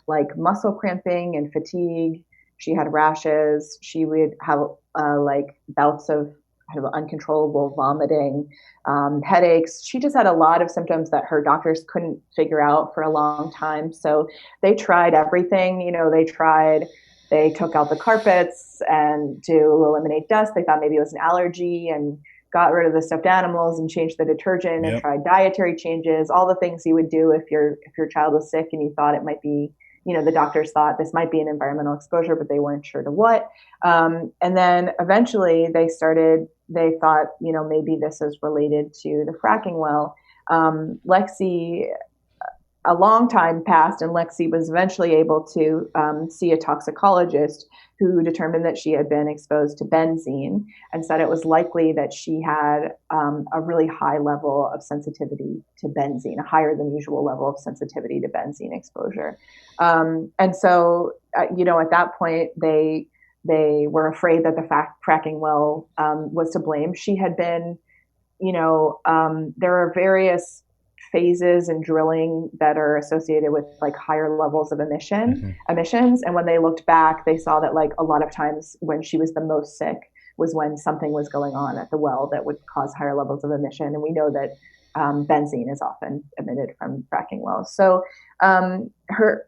like muscle cramping and fatigue. She had rashes. She would have like bouts of kind of uncontrollable vomiting, headaches. She just had a lot of symptoms that her doctors couldn't figure out for a long time. So they tried everything. They took out the carpets and to eliminate dust. They thought maybe it was an allergy and got rid of the stuffed animals and changed the detergent and tried dietary changes, all the things you would do if your child was sick and you thought it might be, the doctors thought this might be an environmental exposure, but they weren't sure to what. And then eventually they thought, maybe this is related to the fracking well. Lexi, a long time passed, and Lexi was eventually able to see a toxicologist who determined that she had been exposed to benzene and said it was likely that she had a really high level of sensitivity to benzene, a higher than usual level of sensitivity to benzene exposure. And so, at that point, they were afraid that the fracking well was to blame. She had been, there are various phases and drilling that are associated with like higher levels of emissions. And when they looked back, they saw that like a lot of times when she was the most sick was when something was going on at the well that would cause higher levels of emission. And we know that benzene is often emitted from fracking wells. So her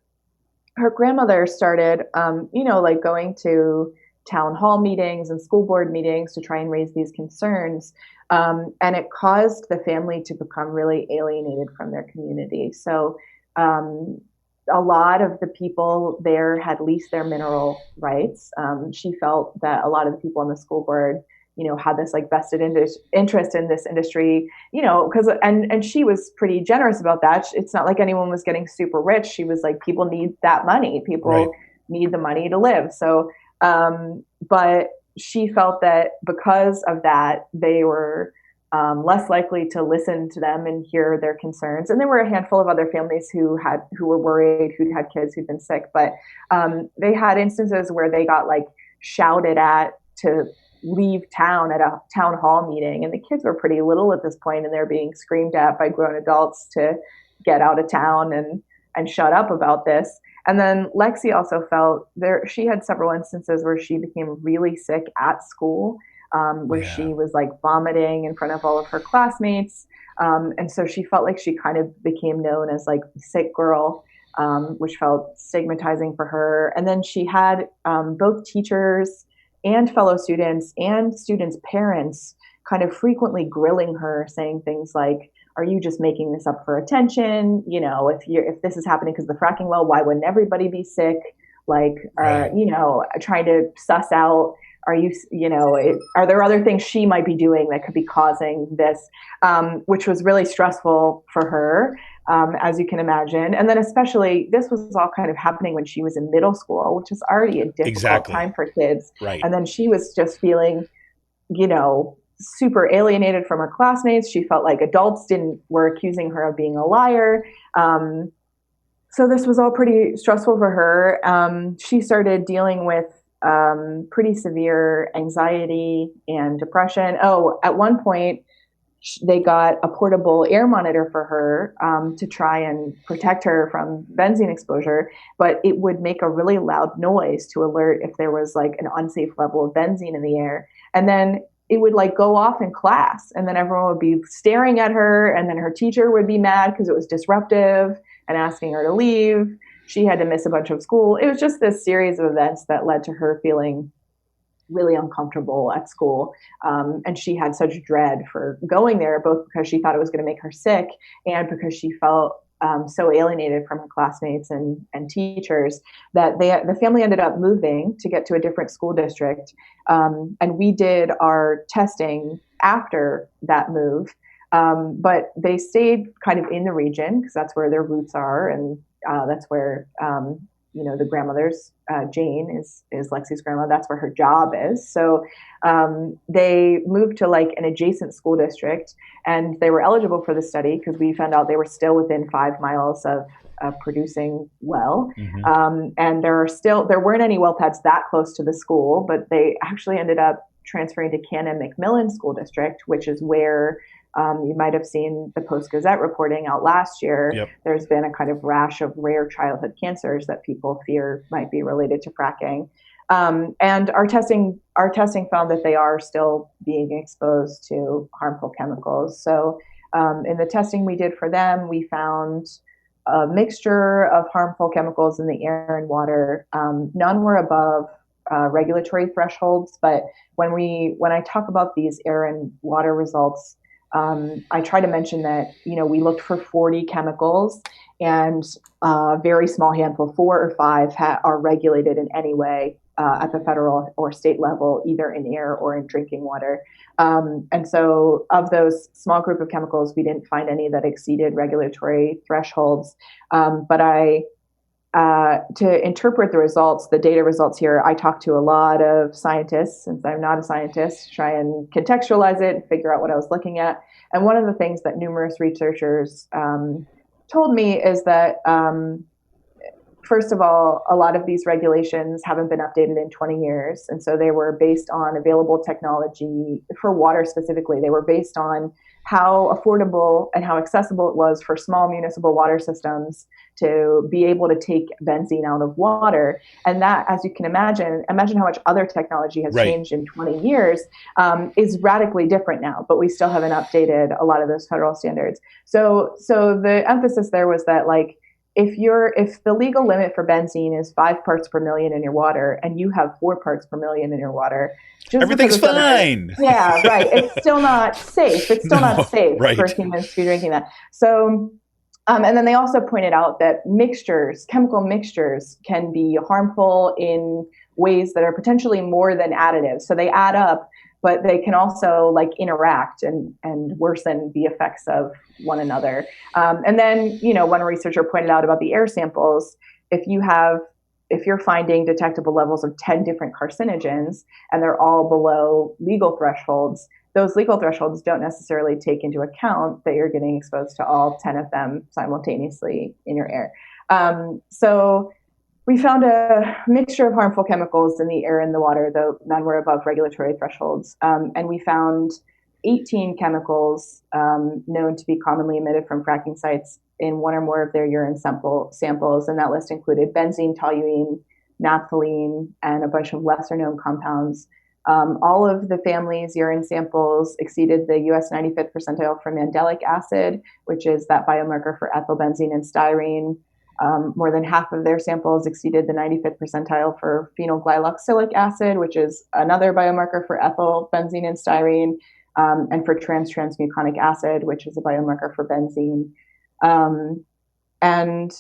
grandmother started, like going to town hall meetings and school board meetings to try and raise these concerns. And it caused the family to become really alienated from their community. So a lot of the people there had leased their mineral rights. She felt that a lot of the people on the school board, had this like vested interest in this industry, and she was pretty generous about that. It's not like anyone was getting super rich. She was like, people need that money. People need the money to live. So, but she felt that because of that, they were less likely to listen to them and hear their concerns. And there were a handful of other families who were worried, who'd had kids who'd been sick, but they had instances where they got like shouted at to leave town at a town hall meeting. And the kids were pretty little at this point, and they're being screamed at by grown adults to get out of town and shut up about this. And then Lexi also felt she had several instances where she became really sick at school, where she was like vomiting in front of all of her classmates. And so she felt like she kind of became known as like the sick girl, which felt stigmatizing for her. And then she had both teachers and fellow students and students' parents kind of frequently grilling her, saying things like, are you just making this up for attention? If this is happening because of the fracking well, why wouldn't everybody be sick? Like, trying to suss out, are there other things she might be doing that could be causing this, which was really stressful for her, as you can imagine. And then especially, this was all kind of happening when she was in middle school, which is already a difficult time for kids. Right. And then she was just feeling super alienated from her classmates. She felt like adults were accusing her of being a liar. So this was all pretty stressful for her. She started dealing with pretty severe anxiety and depression. Oh, at one point, they got a portable air monitor for her to try and protect her from benzene exposure, but it would make a really loud noise to alert if there was like an unsafe level of benzene in the air. And then it would like go off in class, and then everyone would be staring at her, and then her teacher would be mad because it was disruptive and asking her to leave. She had to miss a bunch of school. It was just this series of events that led to her feeling really uncomfortable at school. And she had such dread for going there, both because she thought it was going to make her sick and because she felt so alienated from her classmates and teachers that the family ended up moving to get to a different school district. And we did our testing after that move. But they stayed kind of in the region because that's where their roots are. And that's where, the grandmother's, Jane is Lexi's grandma. That's where her job is. So they moved to like an adjacent school district, and they were eligible for the study because we found out they were still within 5 miles of producing well. Mm-hmm. And there weren't any well pads that close to the school, but they actually ended up transferring to Cannon McMillan School District, which is where you might have seen the Post-Gazette reporting out last year. Yep. There's been a kind of rash of rare childhood cancers that people fear might be related to fracking. And our testing found that they are still being exposed to harmful chemicals. So in the testing we did for them, we found a mixture of harmful chemicals in the air and water. None were above regulatory thresholds, but when I talk about these air and water results, I try to mention that, we looked for 40 chemicals, and a very small handful, 4 or 5, are regulated in any way at the federal or state level, either in air or in drinking water. And so of those small group of chemicals, we didn't find any that exceeded regulatory thresholds. But to interpret the data results here, I talked to a lot of scientists, since I'm not a scientist, to try and contextualize it and figure out what I was looking at. And one of the things that numerous researchers told me is that, first of all, a lot of these regulations haven't been updated in 20 years. And so they were based on available technology for water specifically. They were based on how affordable and how accessible it was for small municipal water systems to be able to take benzene out of water. And that, as you can imagine how much other technology has changed in 20 years, is radically different now, but we still haven't updated a lot of those federal standards. So the emphasis there was that, like, if the legal limit for benzene is 5 parts per million in your water, and you have 4 parts per million in your water, everything's fine. Yeah, right. It's still not safe. It's still not safe for humans to be drinking that. So, and then they also pointed out that chemical mixtures, can be harmful in ways that are potentially more than additives. So they add up, but they can also like interact and worsen the effects of one another. And then, one researcher pointed out about the air samples, if you're finding detectable levels of 10 different carcinogens and they're all below legal thresholds, those legal thresholds don't necessarily take into account that you're getting exposed to all 10 of them simultaneously in your air. So we found a mixture of harmful chemicals in the air and the water, though none were above regulatory thresholds. And we found 18 chemicals known to be commonly emitted from fracking sites in one or more of their urine samples. And that list included benzene, toluene, naphthalene, and a bunch of lesser known compounds. All of the family's urine samples exceeded the US 95th percentile for mandelic acid, which is that biomarker for ethylbenzene and styrene. More than half of their samples exceeded the 95th percentile for phenylglyloxylic acid, which is another biomarker for ethylbenzene and styrene, and for trans-transmuconic acid, which is a biomarker for benzene. And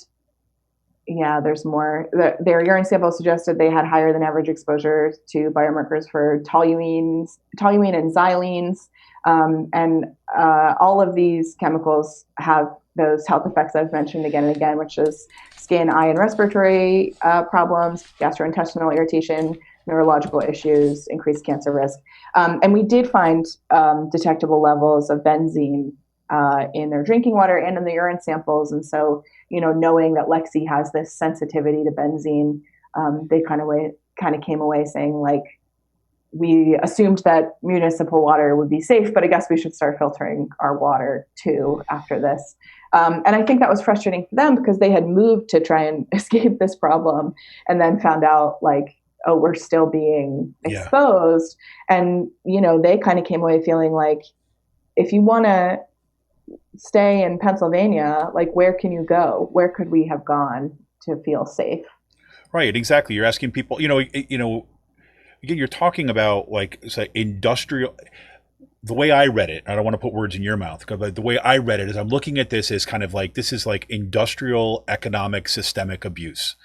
yeah, there's more. Their urine samples suggested they had higher than average exposure to biomarkers for toluene and xylenes. And all of these chemicals have those health effects I've mentioned again and again, which is skin, eye, and respiratory problems, gastrointestinal irritation, neurological issues, increased cancer risk. And we did find detectable levels of benzene in their drinking water and in the urine samples. And so, knowing that Lexi has this sensitivity to benzene, they kind of came away saying, like, we assumed that municipal water would be safe, but I guess we should start filtering our water too after this. And I think that was frustrating for them because they had moved to try and escape this problem and then found out, like, oh, we're still being exposed. And, they kind of came away feeling like, if you want to stay in Pennsylvania, like, where can you go? Where could we have gone to feel safe? Right, exactly. You're asking people, again, you're talking about, like, say, industrial. The way I read it, I don't want to put words in your mouth, but the way I read it is I'm looking at this as kind of like, this is like industrial economic systemic abuse,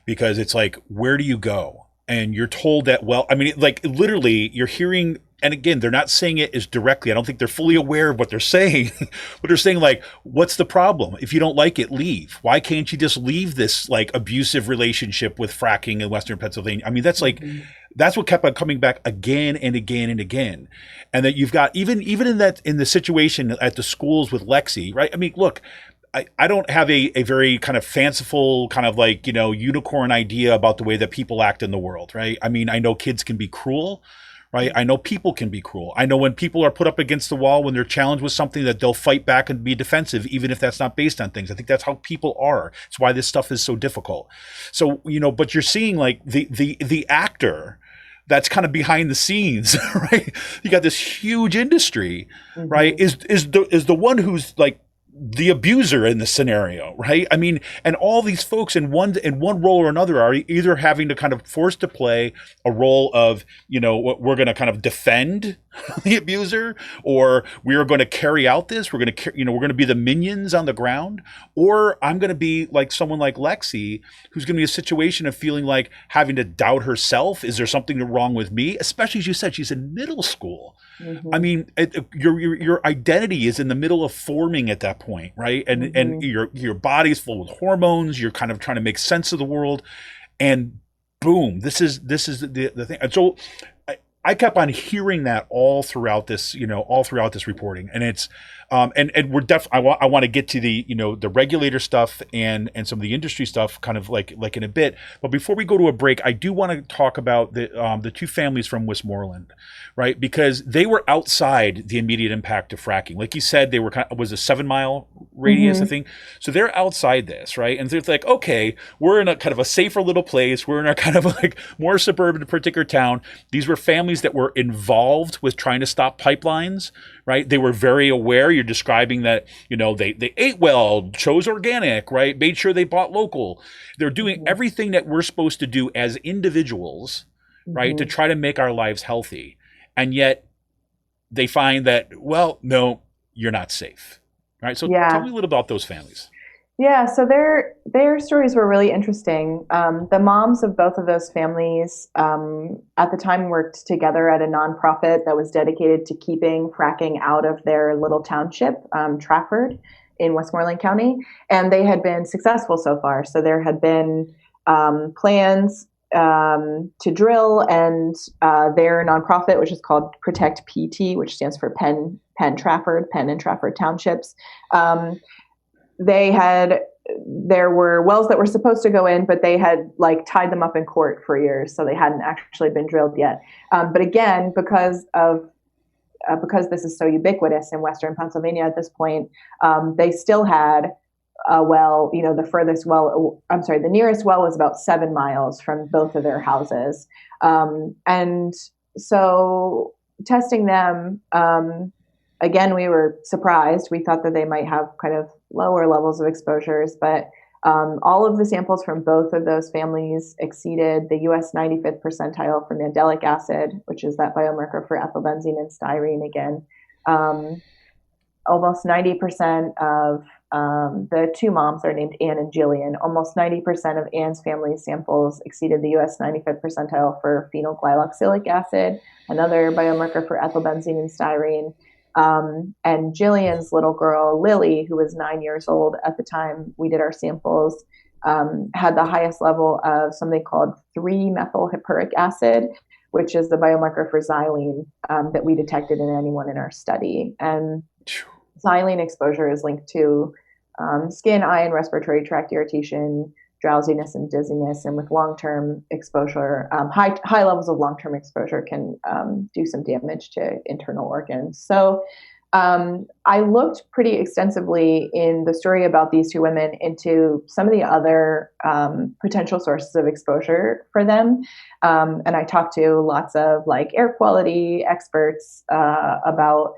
because it's like, where do you go? And you're told that, well, I mean, like, literally you're hearing, and again, they're not saying it as directly. I don't think they're fully aware of what they're saying, but they're saying, like, what's the problem? If you don't like it, leave. Why can't you just leave this, like, abusive relationship with fracking in Western Pennsylvania? I mean, that's like, that's what kept on coming back again and again and again. And that you've got, even in the situation at the schools with Lexi, right? I mean, look, I don't have a very kind of fanciful kind of, like, unicorn idea about the way that people act in the world, right? I mean, I know kids can be cruel, right? I know people can be cruel. I know when people are put up against the wall, when they're challenged with something, that they'll fight back and be defensive, even if that's not based on things. I think that's how people are. It's why this stuff is so difficult. So, but you're seeing, like, the actor that's kind of behind the scenes, right? You got this huge industry, right? Is the one who's, like, the abuser in the scenario, right? I mean, and all these folks in one role or another are either having to kind of forced to play a role of, we're going to kind of defend the abuser, or we are going to carry out this. We're going to, we're going to be the minions on the ground, or I'm going to be like someone like Lexi, who's going to be a situation of feeling like having to doubt herself. Is there something wrong with me? Especially, as you said, she's in middle school. I mean, your identity is in the middle of forming at that point, right? And your body's full with hormones. You're kind of trying to make sense of the world, and boom, this is the thing. And so I kept on hearing that all throughout this, reporting, and it's and we're definitely, I want to get to the, the regulator stuff and some of the industry stuff kind of like in a bit. But before we go to a break, I do want to talk about the two families from Westmoreland, right? Because they were outside the immediate impact of fracking. Like you said, they were was a 7-mile radius, I think. So they're outside this, right? And it's like, okay, we're in a kind of a safer little place. We're in a kind of like more suburban particular town. These were families that were involved with trying to stop pipelines, right? They were very aware. You're describing that, they ate well, chose organic, right? Made sure they bought local. They're doing everything that we're supposed to do as individuals, right? To try to make our lives healthy. And yet they find that, well, no, you're not safe, right? So tell me a little about those families. Yeah, so their stories were really interesting. The moms of both of those families at the time worked together at a nonprofit that was dedicated to keeping fracking out of their little township, Trafford, in Westmoreland County, and they had been successful so far. So there had been plans to drill, and their nonprofit, which is called Protect PT, which stands for Penn and Trafford Townships. There were wells that were supposed to go in, but they had like tied them up in court for years, so they hadn't actually been drilled yet. But again, because this is so ubiquitous in Western Pennsylvania at this point, they still had a well. The nearest well was about 7 miles from both of their houses, and so testing them. Again, we were surprised. We thought that they might have kind of lower levels of exposures, but all of the samples from both of those families exceeded the US 95th percentile for mandelic acid, which is that biomarker for ethylbenzene and styrene again. Almost 90% of the two moms are named Anne and Jillian. Almost 90% of Anne's family samples exceeded the US 95th percentile for phenylglycoxylic acid, another biomarker for ethylbenzene and styrene. And Jillian's little girl, Lily, who was 9 years old at the time we did our samples, had the highest level of something called 3-methyl hippuric acid, which is the biomarker for xylene that we detected in anyone in our study. And xylene exposure is linked to skin, eye, and respiratory tract irritation, drowsiness, and dizziness. And with long-term exposure, high levels of long-term exposure can do some damage to internal organs. So I looked pretty extensively in the story about these two women into some of the other potential sources of exposure for them. And I talked to lots of like air quality experts about,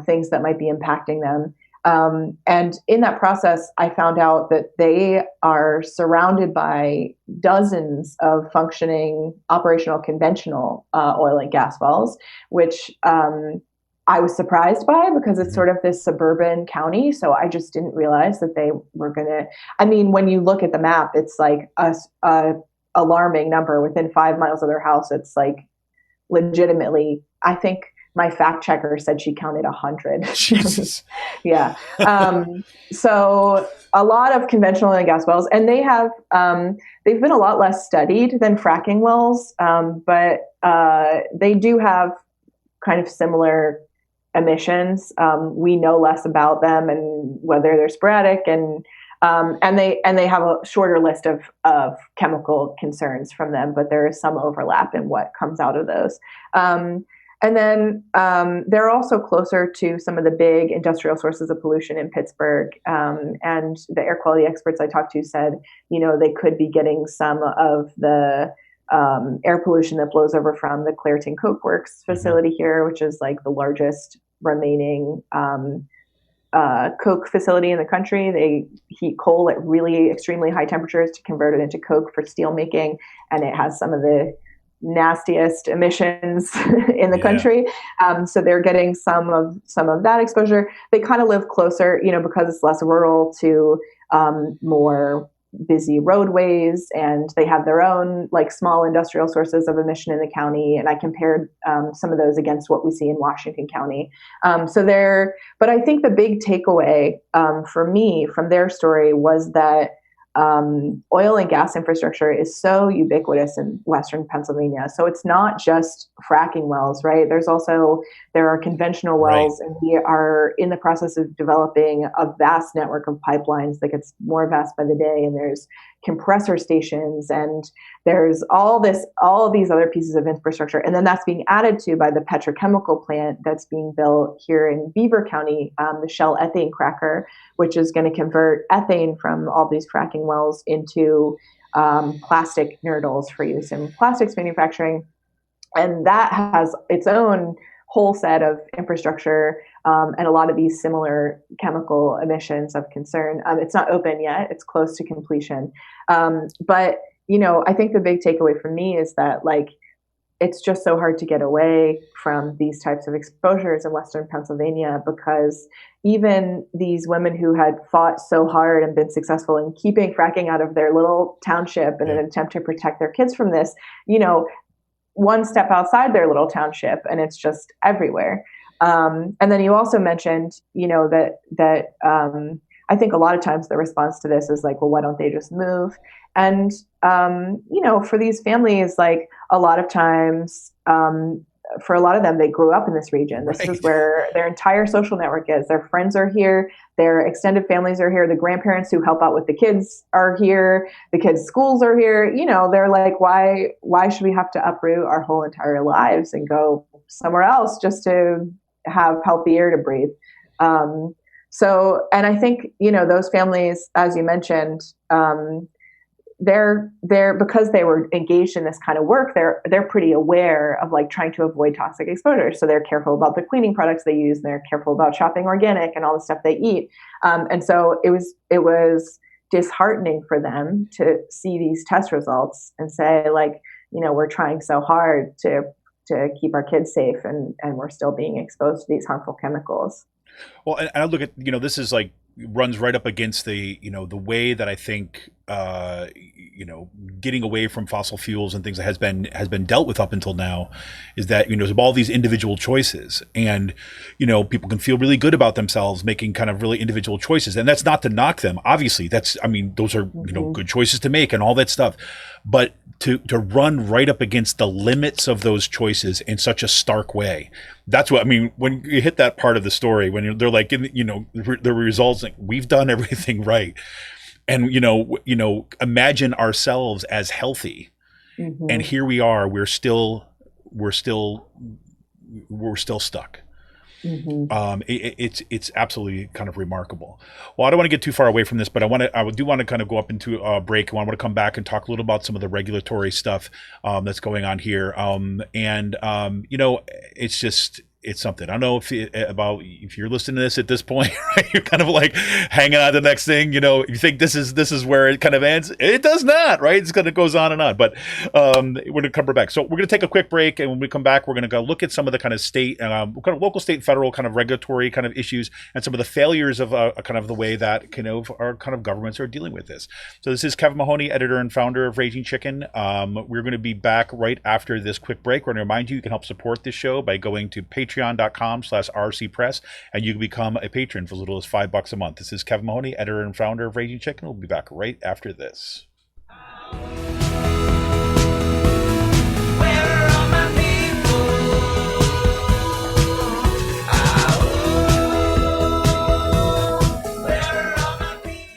things that might be impacting them. And in that process, I found out that they are surrounded by dozens of functioning operational conventional oil and gas wells, which I was surprised by because it's sort of this suburban county. So I just didn't realize that they were when you look at the map, it's like a alarming number. Within 5 miles of their house, it's like legitimately, I think my fact checker said she counted 100. Jesus. Yeah. So a lot of conventional oil and gas wells, and they have, they've been a lot less studied than fracking wells, but they do have kind of similar emissions. We know less about them and whether they're sporadic, and they have a shorter list of chemical concerns from them, but there is some overlap in what comes out of those. And then they're also closer to some of the big industrial sources of pollution in Pittsburgh. And the air quality experts I talked to said, they could be getting some of the air pollution that blows over from the Clairton Coke Works facility here, which is like the largest remaining coke facility in the country. They heat coal at really extremely high temperatures to convert it into coke for steel making, and it has some of the nastiest emissions in the country. So they're getting some of that exposure. They kind of live closer, because it's less rural, to more busy roadways, and they have their own like small industrial sources of emission in the county. And I compared some of those against what we see in Washington County. But I think the big takeaway for me from their story was that oil and gas infrastructure is so ubiquitous in Western Pennsylvania. So it's not just fracking wells, right? There are conventional wells, right. And we are in the process of developing a vast network of pipelines that gets more vast by the day. And there's compressor stations, and there's all of these other pieces of infrastructure. And then that's being added to by the petrochemical plant that's being built here in Beaver County, the Shell ethane cracker, which is going to convert ethane from all these fracking wells into plastic nurdles for use in plastics manufacturing. And that has its own whole set of infrastructure and a lot of these similar chemical emissions of concern. It's not open yet. It's close to completion. But, I think the big takeaway for me is that, it's just so hard to get away from these types of exposures in Western Pennsylvania, because even these women who had fought so hard and been successful in keeping fracking out of their little township in an attempt to protect their kids from this, one step outside their little township and it's just everywhere. And then you also mentioned, that I think a lot of times the response to this is like, well, why don't they just move? And, for these families, a lot of times, for a lot of them, they grew up in this region. This is where their entire social network is. Their friends are here. Their extended families are here. The grandparents who help out with the kids are here. The kids' schools are here. They're like, why should we have to uproot our whole entire lives and go somewhere else just to have healthy air to breathe? And I think, those families, as you mentioned, they're because they were engaged in this kind of work, they're pretty aware of trying to avoid toxic exposure. So they're careful about the cleaning products they use, and they're careful about shopping organic and all the stuff they eat. And so it was disheartening for them to see these test results and say, we're trying so hard to keep our kids safe, and we're still being exposed to these harmful chemicals. Well, and I look at, this is runs right up against the, the way that I think getting away from fossil fuels and things that has been dealt with up until now, is that there's all these individual choices, and people can feel really good about themselves making kind of really individual choices, and that's not to knock them. Obviously, those are good choices to make and all that stuff, but to run right up against the limits of those choices in such a stark way. That's what I mean when you hit that part of the story, when they're like, the results, like, we've done everything right. And, imagine ourselves as healthy. And here we are, we're still stuck. It's absolutely kind of remarkable. Well, I don't want to get too far away from this, but I do want to kind of go up into a break. I want to come back and talk a little about some of the regulatory stuff that's going on here. It's something. I don't know if you're listening to this at this point, right? You're kind of like hanging on to the next thing. You think this is where it kind of ends. It does not, right? It's kind of goes on and on. But we're going to come back. So we're going to take a quick break, and when we come back, we're going to go look at some of the kind of state, kind of local, state, federal kind of regulatory kind of issues, and some of the failures of kind of the way that our kind of governments are dealing with this. So this is Kevin Mahoney, editor and founder of Raging Chicken. We're going to be back right after this quick break. We're going to remind you can help support this show by going to patreon.com/rcpress, and you can become a patron for as little as $5 a month. This is Kevin Mahoney, editor and founder of Raging Chicken. We'll be back right after this.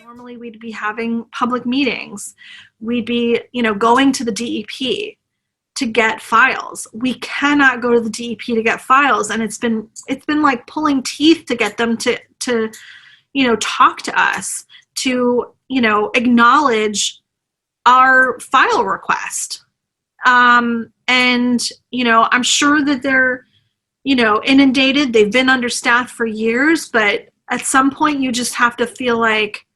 Normally we'd be having public meetings. We'd be, going to the DEP to get files. We cannot go to the DEP to get files, and it's been like pulling teeth to get them to talk to us, to acknowledge our file request. And I'm sure that they're inundated. They've been understaffed for years, but at some point you just have to feel like,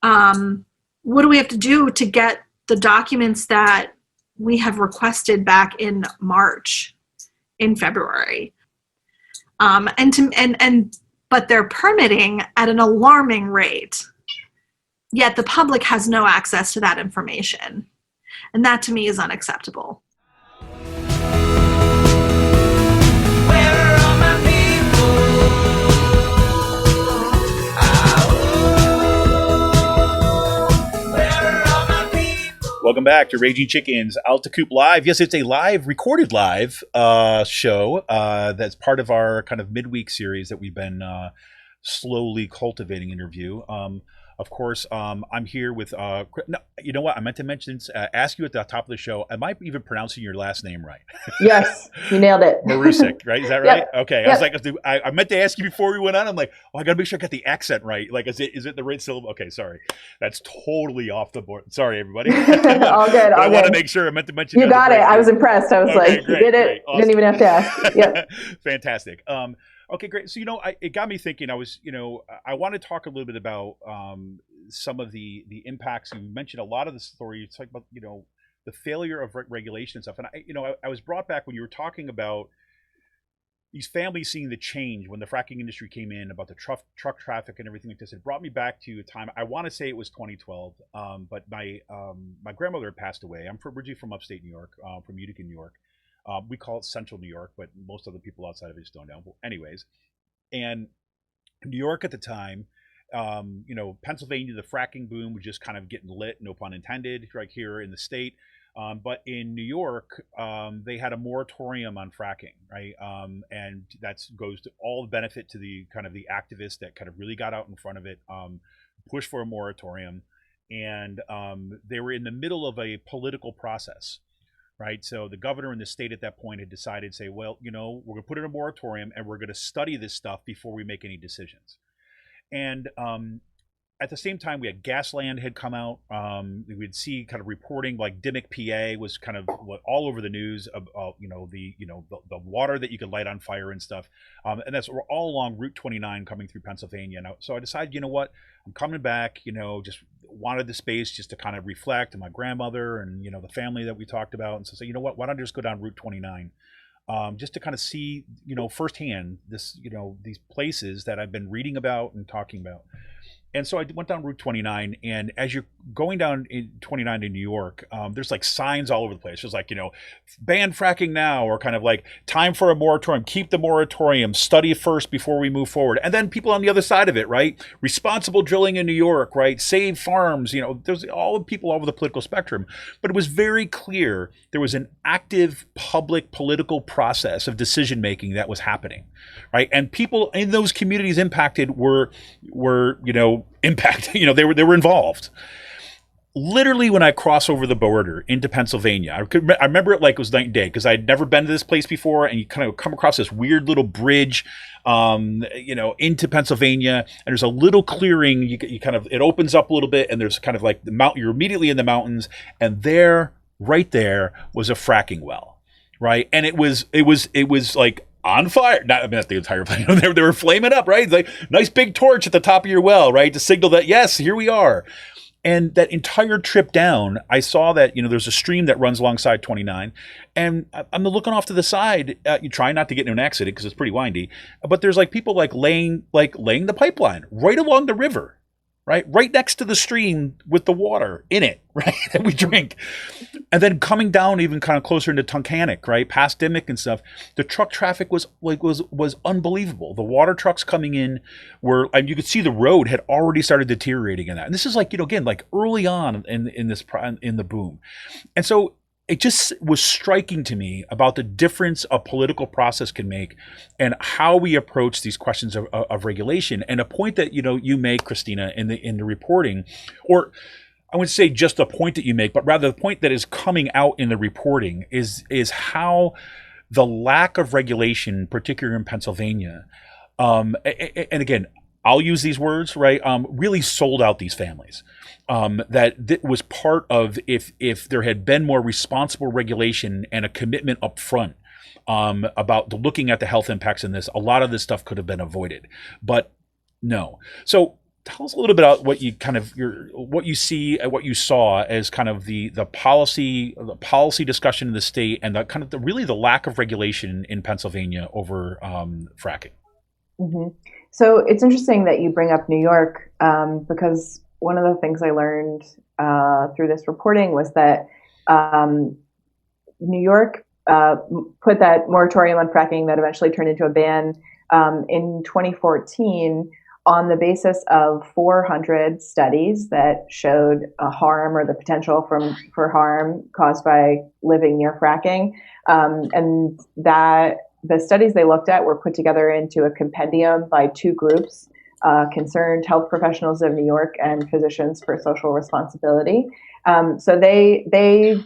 what do we have to do to get the documents that we have requested back in March, in February, but they're permitting at an alarming rate, yet the public has no access to that information, and that to me is unacceptable. Welcome back to Raging Chicken's Out to Coop Live. Yes, it's a recorded live show that's part of our kind of midweek series that we've been slowly cultivating interview. Of course, I'm here with, no, you know what? I meant to mention, ask you at the top of the show, am I even pronouncing your last name right? Yes, you nailed it. Marusic, right? Is that right? Yep. Okay. Yep. I was like, I meant to ask you before we went on. I'm like, I got to make sure I got the accent right. Like, is it the right syllable? Okay, sorry. That's totally off the board. Sorry, everybody. All good. I want to make sure. I meant to mention. You got it. I was impressed. I was okay, like, great, you did it. Awesome. You didn't even have to ask. Yep. Fantastic. Okay, great. So, it got me thinking. I want to talk a little bit about some of the impacts. You mentioned a lot of the story. You talked about, the failure of regulation and stuff. And I was brought back when you were talking about these families seeing the change when the fracking industry came in, about the truck traffic and everything like this. It brought me back to a time, I want to say it was 2012, but my grandmother had passed away. I'm originally from upstate New York, from Utica, New York. We call it Central New York, but most other people outside of it just don't know. But anyways, and New York at the time, Pennsylvania, the fracking boom was just kind of getting lit, no pun intended, right here in the state. But in New York, they had a moratorium on fracking, right? And that goes to all the benefit to the kind of the activists that kind of really got out in front of it, pushed for a moratorium. And they were in the middle of a political process. Right. So the governor in the state at that point had decided, say, well, we're going to put in a moratorium and we're going to study this stuff before we make any decisions. And at the same time, we had Gasland had come out. We'd see kind of reporting like Dimick, PA was kind of all over the news of, the water that you could light on fire and stuff. And that's all along Route 29 coming through Pennsylvania. Now, so I decided, I'm coming back, just wanted the space just to kind of reflect on my grandmother and, the family that we talked about. And so say, why don't I just go down Route 29? Just to kind of see, firsthand this, these places that I've been reading about and talking about. And so I went down Route 29, and as you're going down in 29 to New York, there's like signs all over the place. There's like, ban fracking now, or kind of like time for a moratorium, keep the moratorium, study first before we move forward. And then people on the other side of it, right? Responsible drilling in New York, right? Save farms, there's all the people over the political spectrum. But it was very clear there was an active public political process of decision making that was happening, right? And people in those communities impacted were impacted, they were involved. Literally, when I cross over the border into Pennsylvania, I remember it like it was night and day, because I'd never been to this place before, and you kind of come across this weird little bridge, into Pennsylvania, and there's a little clearing. You kind of, it opens up a little bit, and there's kind of like the mountain. You're immediately in the mountains, and right there was a fracking well, right? And it was like on fire. Not the entire place. They were flaming up, right? It's like nice big torch at the top of your well, right, to signal that yes, here we are. And that entire trip down, I saw that, there's a stream that runs alongside 29, and I'm looking off to the side, you try not to get into an accident because it's pretty windy, but there's like people laying the pipeline right along the river, right next to the stream with the water in it, right, that we drink. And then coming down even kind of closer into Tunkhannock, right, past Dimmock and stuff, the truck traffic was unbelievable. The water trucks coming in and you could see the road had already started deteriorating in that. And this is like, again, like early on in the boom. And so it just was striking to me about the difference a political process can make and how we approach these questions of regulation. And a point that, you make, Kristina, in the reporting, or I wouldn't say just a point that you make, but rather the point that is coming out in the reporting is how the lack of regulation, particularly in Pennsylvania, and again, I'll use these words, right, really sold out these families. That was part of, if there had been more responsible regulation and a commitment up front about looking at the health impacts in this, a lot of this stuff could have been avoided. But no. So tell us a little bit about what you see and what you saw as kind of the policy discussion in the state, and the lack of regulation in Pennsylvania over fracking. Mm-hmm. So it's interesting that you bring up New York, because one of the things I learned through this reporting was that New York put that moratorium on fracking that eventually turned into a ban in 2014 on the basis of 400 studies that showed a harm or the potential for harm caused by living near fracking. And that the studies they looked at were put together into a compendium by two groups, Concerned Health Professionals of New York and Physicians for Social Responsibility. So they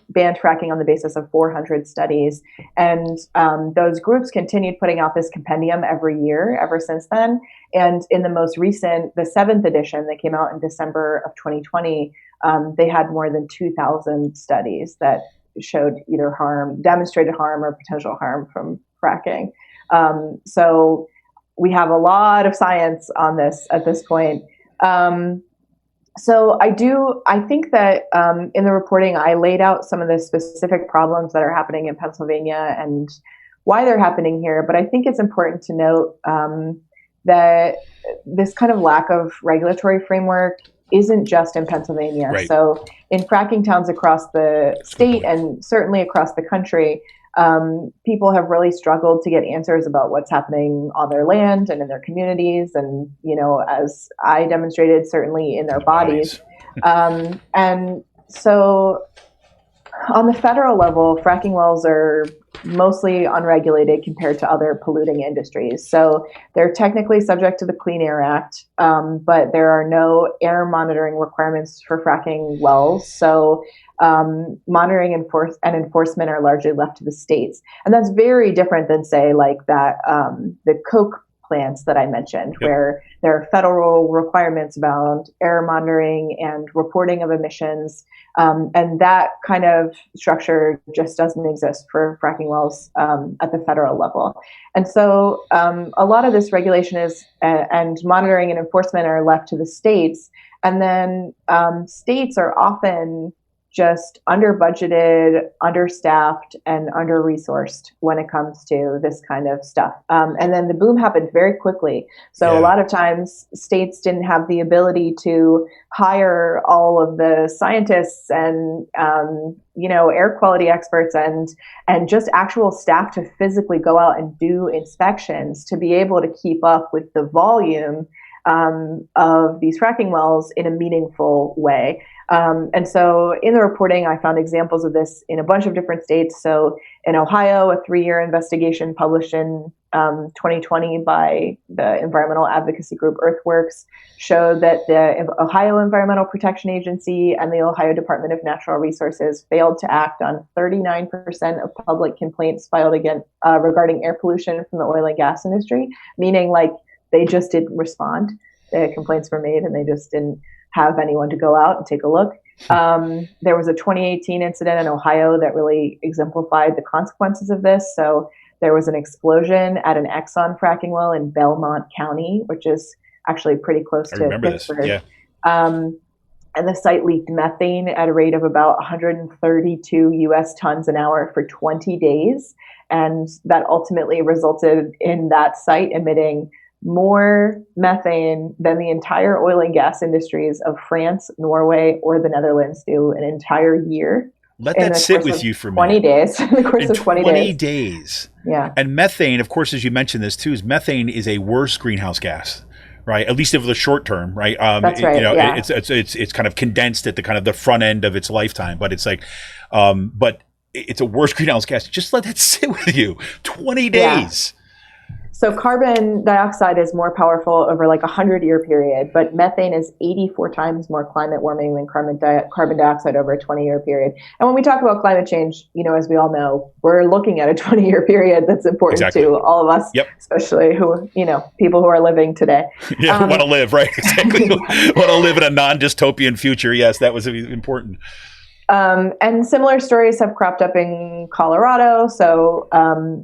banned fracking on the basis of 400 studies. And those groups continued putting out this compendium every year ever since then. And in the most recent, the 7th edition that came out in December of 2020, they had more than 2,000 studies that showed either demonstrated harm or potential harm from fracking. So we have a lot of science on this at this point. So I think that in the reporting, I laid out some of the specific problems that are happening in Pennsylvania and why they're happening here. But I think it's important to note that this kind of lack of regulatory framework isn't just in Pennsylvania. Right. So in fracking towns across the state and certainly across the country, people have really struggled to get answers about what's happening on their land and in their communities, and as I demonstrated, certainly in their bodies. And so on the federal level, fracking wells are mostly unregulated compared to other polluting industries. So they're technically subject to the Clean Air Act, but there are no air monitoring requirements for fracking wells. So monitoring and enforcement are largely left to the states. And that's very different than, say, like the Coke plants that I mentioned, Yep. where there are federal requirements about air monitoring and reporting of emissions. And that kind of structure just doesn't exist for fracking wells at the federal level. And so a lot of this regulation and monitoring and enforcement are left to the states. And then states are often just under budgeted, understaffed, and under resourced when it comes to this kind of stuff. And then the boom happened very quickly. So Yeah. a lot of times states didn't have the ability to hire all of the scientists and, air quality experts and just actual staff to physically go out and do inspections to be able to keep up with the volume of these fracking wells in a meaningful way. And so in the reporting, I found examples of this in a bunch of different states. So in Ohio, a 3-year investigation published in 2020 by the environmental advocacy group Earthworks showed that the Ohio Environmental Protection Agency and the Ohio Department of Natural Resources failed to act on 39% of public complaints filed against regarding air pollution from the oil and gas industry, meaning like they just didn't respond. The complaints were made and they just didn't have anyone to go out and take a look. There was a 2018 incident in Ohio that really exemplified the consequences of this. So there was an explosion at an Exxon fracking well in Belmont County, which is actually pretty close I to remember Pittsburgh. this. Yeah. And the site leaked methane at a rate of about 132 US tons an hour for 20 days. And that ultimately resulted in that site emitting more methane than the entire oil and gas industries of France, Norway, or the Netherlands do an entire year. Let that sit with you for a 20 minute. days. In the course In of 20 days. Yeah. And methane, of course, as you mentioned this too, is methane is a worse greenhouse gas, right? At least over the short term, right? That's right. Yeah. It's kind of condensed at the kind of the front end of its lifetime, but it's like, but it's a worse greenhouse gas. Just let that sit with you. 20 days. So carbon dioxide is more powerful over like 100-year period, but methane is 84 times more climate warming than carbon dioxide over a 20-year period. And when we talk about climate change, as we all know, we're looking at a 20-year period that's important to all of us, especially people who are living today. Yeah, want to live, right? Exactly. Want to live in a non-dystopian future. Yes, that was important. And similar stories have cropped up in Colorado. So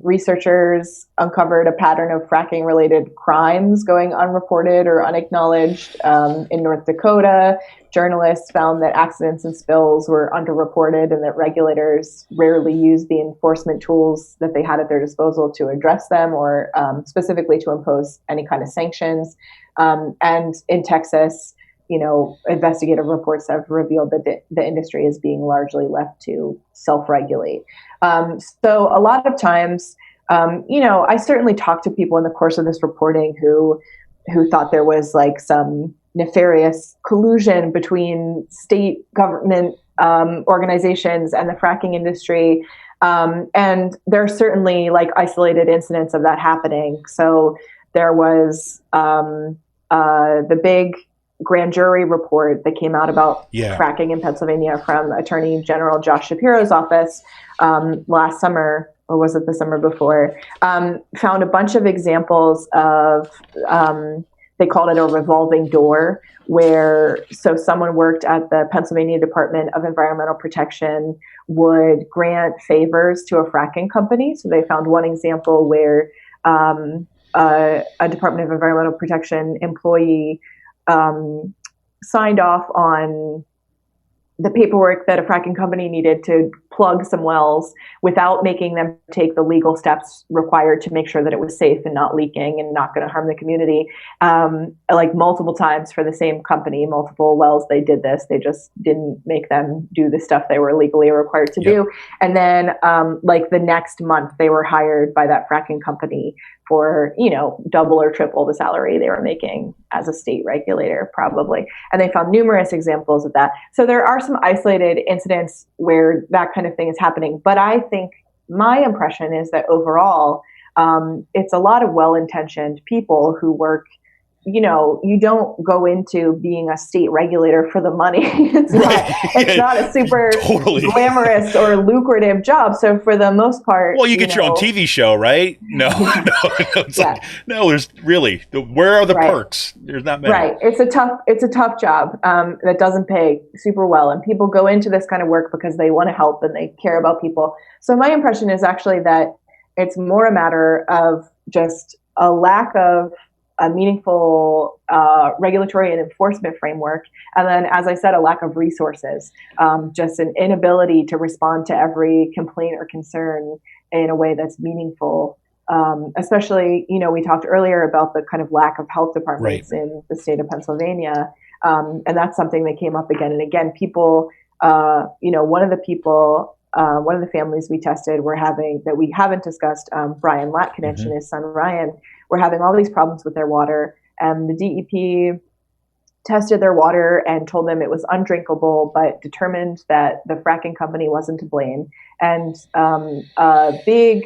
researchers uncovered a pattern of fracking-related crimes going unreported or unacknowledged. In North Dakota, journalists found that accidents and spills were underreported and that regulators rarely used the enforcement tools that they had at their disposal to address them or specifically to impose any kind of sanctions. And in Texas, investigative reports have revealed that the industry is being largely left to self-regulate. So a lot of times, I certainly talked to people in the course of this reporting who thought there was like some nefarious collusion between state government organizations and the fracking industry. And there are certainly like isolated incidents of that happening. So there was the big grand jury report that came out about fracking in Pennsylvania from Attorney General Josh Shapiro's office last summer, or was it the summer before, found a bunch of examples of, they called it a revolving door, where someone worked at the Pennsylvania Department of Environmental Protection would grant favors to a fracking company. So they found one example where a Department of Environmental Protection employee signed off on the paperwork that a fracking company needed to plug some wells without making them take the legal steps required to make sure that it was safe and not leaking and not going to harm the community. Like multiple times for the same company, multiple wells, they did this. They just didn't make them do the stuff they were legally required to do. And then like the next month, they were hired by that fracking company for, double or triple the salary they were making as a state regulator, probably. And they found numerous examples of that. So there are some isolated incidents where that kind of thing is happening. But I think my impression is that overall, it's a lot of well-intentioned people who work, you don't go into being a state regulator for the money. It's not a super glamorous or lucrative job. So for the most part, well, you get your own TV show, right? No, it's like, no, there's really, where are the perks? There's not many. Right. It's a tough job that doesn't pay super well. And people go into this kind of work because they want to help and they care about people. So my impression is actually that it's more a matter of just a lack of a meaningful regulatory and enforcement framework. And then, as I said, a lack of resources, just an inability to respond to every complaint or concern in a way that's meaningful. Especially, we talked earlier about the kind of lack of health departments in the state of Pennsylvania. And that's something that came up again and again. People, one of the families we tested that we haven't discussed, Brian Latkinen and his son Ryan, were having all these problems with their water. And the DEP tested their water and told them it was undrinkable, but determined that the fracking company wasn't to blame. And a big,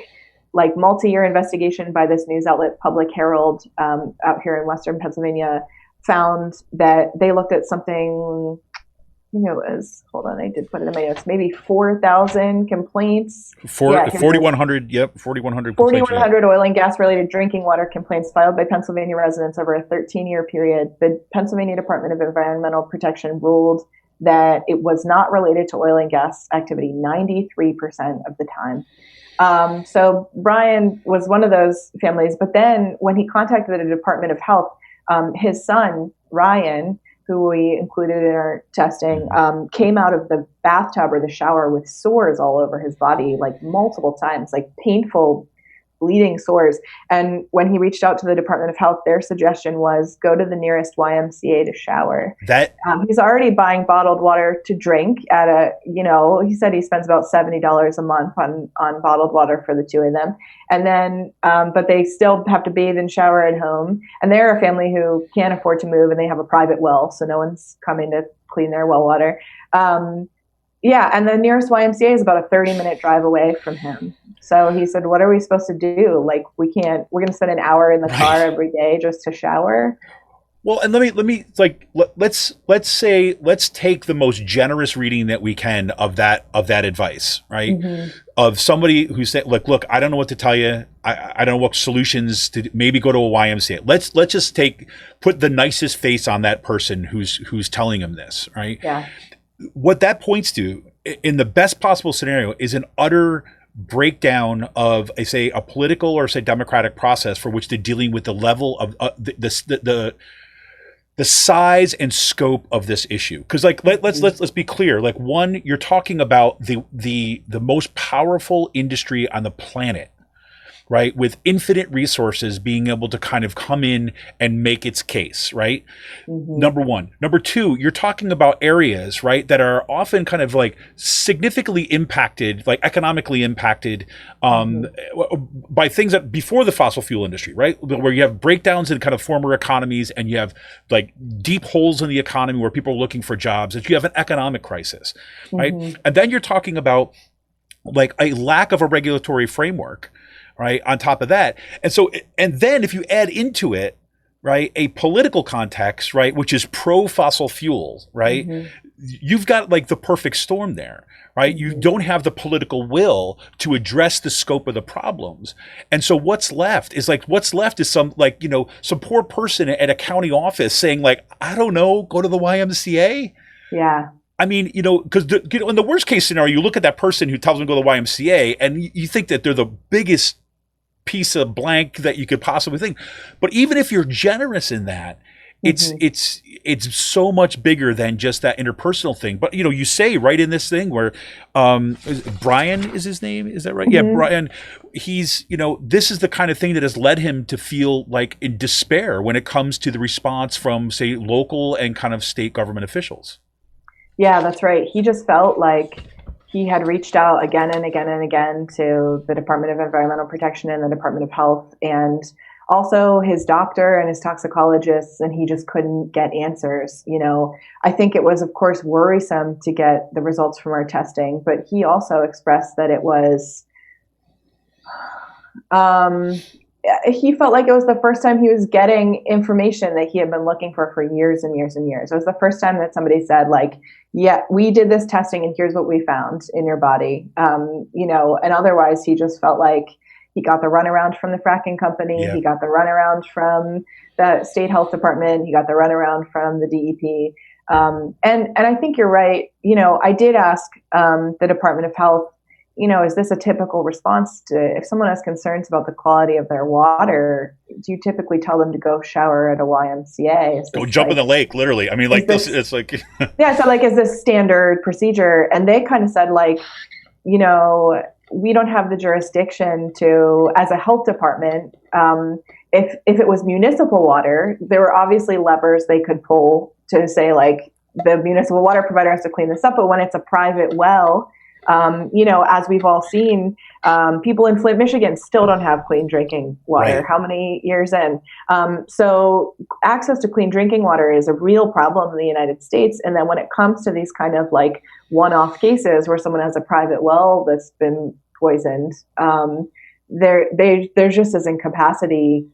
multi-year investigation by this news outlet, Public Herald, out here in Western Pennsylvania, found that they looked at something, hold on, I did put it in my notes, maybe 4,000 complaints. 4,100, 4,100 complaints. 4,100 oil and gas related drinking water complaints filed by Pennsylvania residents over a 13-year period. The Pennsylvania Department of Environmental Protection ruled that it was not related to oil and gas activity 93% of the time. So Brian was one of those families. But then when he contacted the Department of Health, his son, Ryan, who we included in our testing, came out of the bathtub or the shower with sores all over his body, multiple times, painful bleeding sores. And when he reached out to the Department of Health, their suggestion was go to the nearest YMCA to shower. He's already buying bottled water to drink at he said he spends about $70 a month on bottled water for the two of them. And then, but they still have to bathe and shower at home. And they're a family who can't afford to move and they have a private well. So no one's coming to clean their well water. And the nearest YMCA is about a 30-minute drive away from him. So he said, what are we supposed to do? We're going to spend an hour in the car every day just to shower. Well, and let's take the most generous reading that we can of that advice, right? Of somebody who said, look, I don't know what to tell you. I don't know what solutions to maybe go to a YMCA. Let's just put the nicest face on that person who's telling him this, right? Yeah. What that points to, in the best possible scenario, is an utter breakdown of, a political or democratic process for which they're dealing with the level of the size and scope of this issue. Because let's be clear. One, you're talking about the most powerful industry on the planet, right? With infinite resources being able to kind of come in and make its case, right? Number one. Number two, you're talking about areas, right, that are often kind of significantly impacted, economically impacted by things that before the fossil fuel industry, right? Where you have breakdowns in kind of former economies and you have deep holes in the economy where people are looking for jobs, that you have an economic crisis, right? And then you're talking about a lack of a regulatory framework, right, on top of that. And then if you add into it, right, a political context, right, which is pro-fossil fuels, right, you've got the perfect storm there, right? You don't have the political will to address the scope of the problems. And so what's left is some poor person at a county office saying I don't know, go to the YMCA. Yeah. I mean, because in the worst case scenario, you look at that person who tells them to go to the YMCA and you think that they're the biggest piece of blank that you could possibly think. But even if you're generous in that, it's so much bigger than just that interpersonal thing. But you say right in this thing where Brian is his name, is that right? Yeah, Brian. He's this is the kind of thing that has led him to feel in despair when it comes to the response from, say, local and kind of state government officials. Yeah, that's right. He just felt like he had reached out again and again and again to the Department of Environmental Protection and the Department of Health, and also his doctor and his toxicologists, and he just couldn't get answers. I think it was, of course, worrisome to get the results from our testing, but he also expressed that it was, he felt like it was the first time he was getting information that he had been looking for years and years and years. It was the first time that somebody said, yeah, we did this testing and here's what we found in your body. And otherwise he just felt like he got the runaround from the fracking company. Yeah. He got the runaround from the state health department. He got the runaround from the DEP. And I think you're right. I did ask the Department of Health, is this a typical response to if someone has concerns about the quality of their water? Do you typically tell them to go shower at a YMCA? Go jump in the lake, literally. I mean, like this, it's like yeah. So like, is this standard procedure? And they kind of said like, we don't have the jurisdiction to, as a health department, if it was municipal water, there were obviously levers they could pull to say like the municipal water provider has to clean this up. But when it's a private well, as we've all seen, people in Flint, Michigan still don't have clean drinking water. Right. How many years in? So access to clean drinking water is a real problem in the United States. And then when it comes to these kind of like one-off cases where someone has a private well that's been poisoned, there's just as incapacity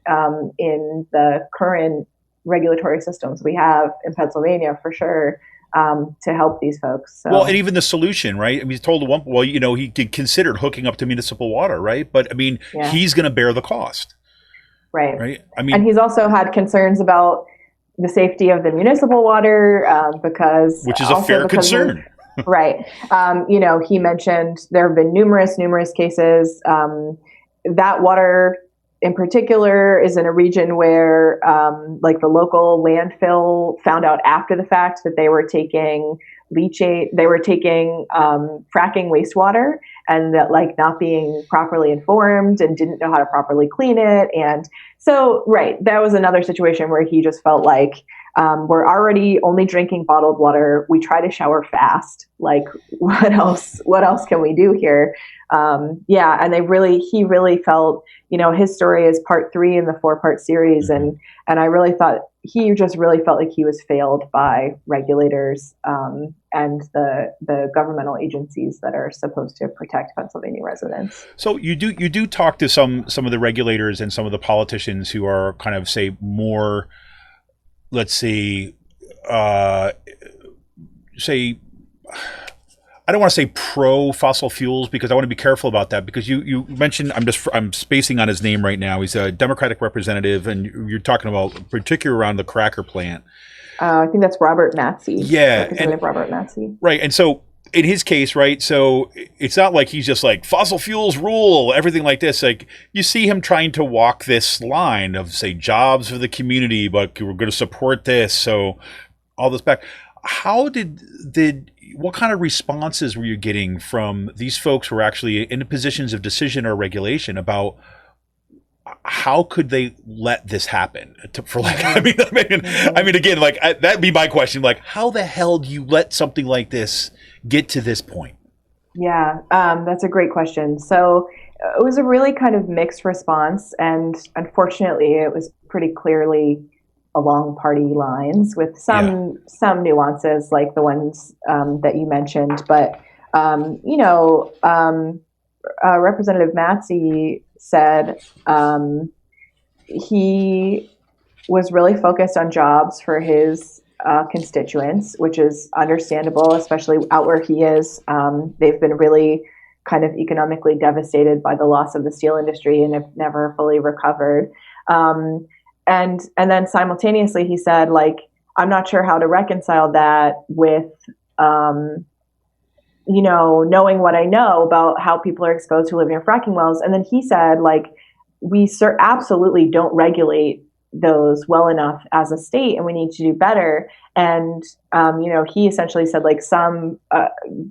in the current regulatory systems we have in Pennsylvania for sure. To help these folks. So. Well, and even the solution, right? I mean, he's told he considered hooking up to municipal water, right? But I mean, he's going to bear the cost. Right. Right. I mean, and he's also had concerns about the safety of the municipal water which is a fair concern. Right. He mentioned there have been numerous cases. That water in particular is in a region where like the local landfill found out after the fact that they were taking fracking wastewater, and that like not being properly informed and didn't know how to properly clean it. And so, right, that was another situation where he just felt like we're already only drinking bottled water. We try to shower fast. Like what else can we do here? And he really felt, his story is part 3 in the 4-part series. And I really thought he just really felt like he was failed by regulators and the governmental agencies that are supposed to protect Pennsylvania residents. So you do talk to some of the regulators and some of the politicians who are kind of say more, let's say I don't want to say pro fossil fuels, because I want to be careful about that, because you mentioned, I'm spacing on his name right now. He's a Democratic representative, and you're talking about particularly around the cracker plant. I think that's Robert Matsey. Yeah. Robert Matsey. Right. And so in his case, right, so it's not like he's just like fossil fuels rule, everything like this. Like you see him trying to walk this line of say jobs for the community, but we're going to support this. So all this back. How what kind of responses were you getting from these folks who are actually in positions of decision or regulation about how could they let this happen? I mean, again, like that'd be my question. Like, how the hell do you let something like this get to this point? Yeah, that's a great question. So it was a really kind of mixed response, and unfortunately, it was pretty clearly along party lines with some nuances like the ones that you mentioned. But, Representative Matsey said he was really focused on jobs for his constituents, which is understandable, especially out where he is. They've been really kind of economically devastated by the loss of the steel industry and have never fully recovered. And then simultaneously, he said, like, I'm not sure how to reconcile that with, knowing what I know about how people are exposed to living in fracking wells. And then he said, like, we absolutely don't regulate those well enough as a state, and we need to do better. And, he essentially said, like, some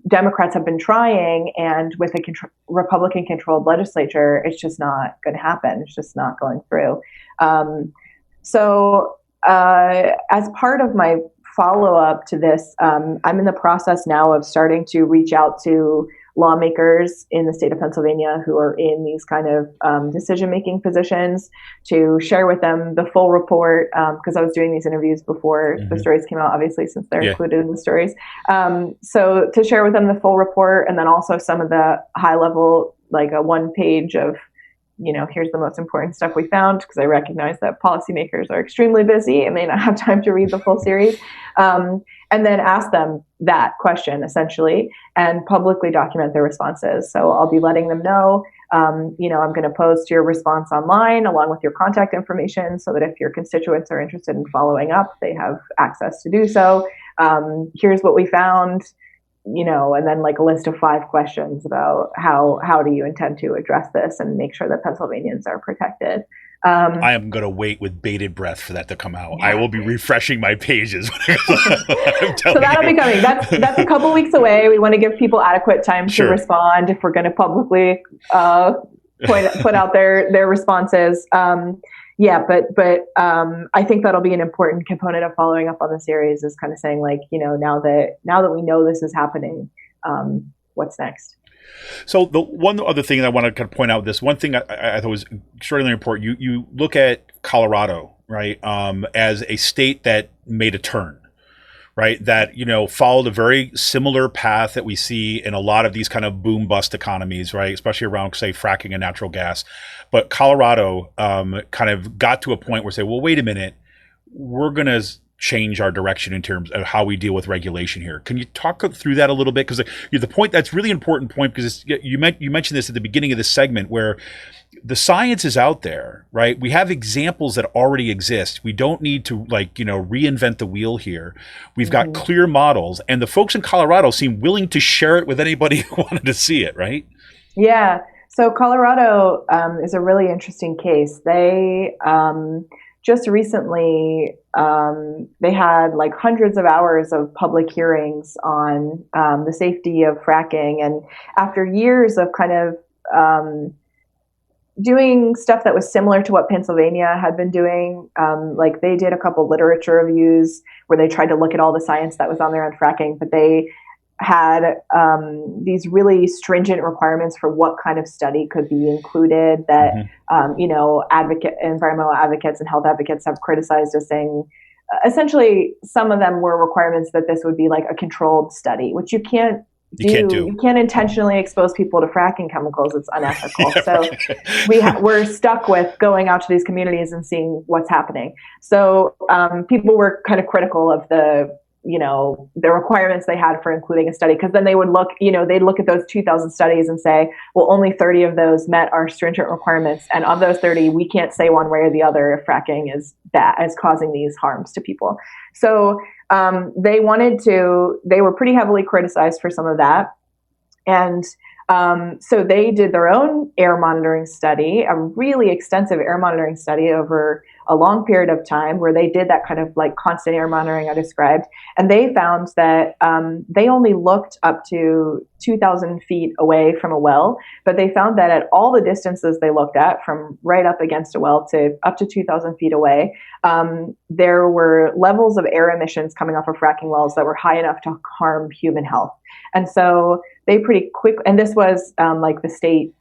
Democrats have been trying, and with a Republican-controlled legislature, it's just not going to happen. It's just not going through. So as part of my follow-up to this, I'm in the process now of starting to reach out to lawmakers in the state of Pennsylvania who are in these kind of decision-making positions to share with them the full report, because I was doing these interviews before the stories came out, obviously, since they're included in the stories. So to share with them the full report, and then also some of the high-level, like a one-page of, here's the most important stuff we found, because I recognize that policymakers are extremely busy and may not have time to read the full series. And then ask them that question, essentially, and publicly document their responses. So I'll be letting them know, I'm going to post your response online along with your contact information, so that if your constituents are interested in following up, they have access to do so. Here's what we found. and then like a list of 5 questions about how do you intend to address this and make sure that Pennsylvanians are protected. I am going to wait with bated breath for that to come out. I will be refreshing my pages. So that'll be coming. That's a couple weeks away. We want to give people adequate time to respond if we're going to publicly put out their responses. But I think that'll be an important component of following up on the series, is kind of saying like, now that we know this is happening, what's next? So the one other thing that I want to kind of point out, this one thing I thought was extraordinarily important. You look at Colorado, right, as a state that made a turn, right, that followed a very similar path that we see in a lot of these kind of boom bust economies, right, especially around, say, fracking and natural gas. But Colorado kind of got to a point where say, well, wait a minute, we're going to change our direction in terms of how we deal with regulation here. Can you talk through that a little bit? Because the point, that's really important point, because you mentioned this at the beginning of this segment, where the science is out there, right? We have examples that already exist. We don't need to reinvent the wheel here. We've got clear models, and the folks in Colorado seem willing to share it with anybody who wanted to see it, right? Yeah. So Colorado is a really interesting case. They just recently, they had like hundreds of hours of public hearings on the safety of fracking. And after years of kind of doing stuff that was similar to what Pennsylvania had been doing, like they did a couple literature reviews where they tried to look at all the science that was on there on fracking, but they had these really stringent requirements for what kind of study could be included that, environmental advocates and health advocates have criticized as saying, essentially, some of them were requirements that this would be like a controlled study, which you can't do. You can't intentionally expose people to fracking chemicals. It's unethical. So we're stuck with going out to these communities and seeing what's happening. So people were kind of critical of the requirements they had for including a study, because then they would look, they'd look at those 2,000 studies and say, well, only 30 of those met our stringent requirements. And of those 30, we can't say one way or the other if fracking is causing these harms to people. So they were pretty heavily criticized for some of that. And so they did their own air monitoring study, a really extensive air monitoring study over a long period of time, where they did that kind of like constant air monitoring I described. And they found that they only looked up to 2,000 feet away from a well, but they found that at all the distances they looked at, from right up against a well to up to 2,000 feet away, there were levels of air emissions coming off of fracking wells that were high enough to harm human health. And so they pretty quick, and this was like the state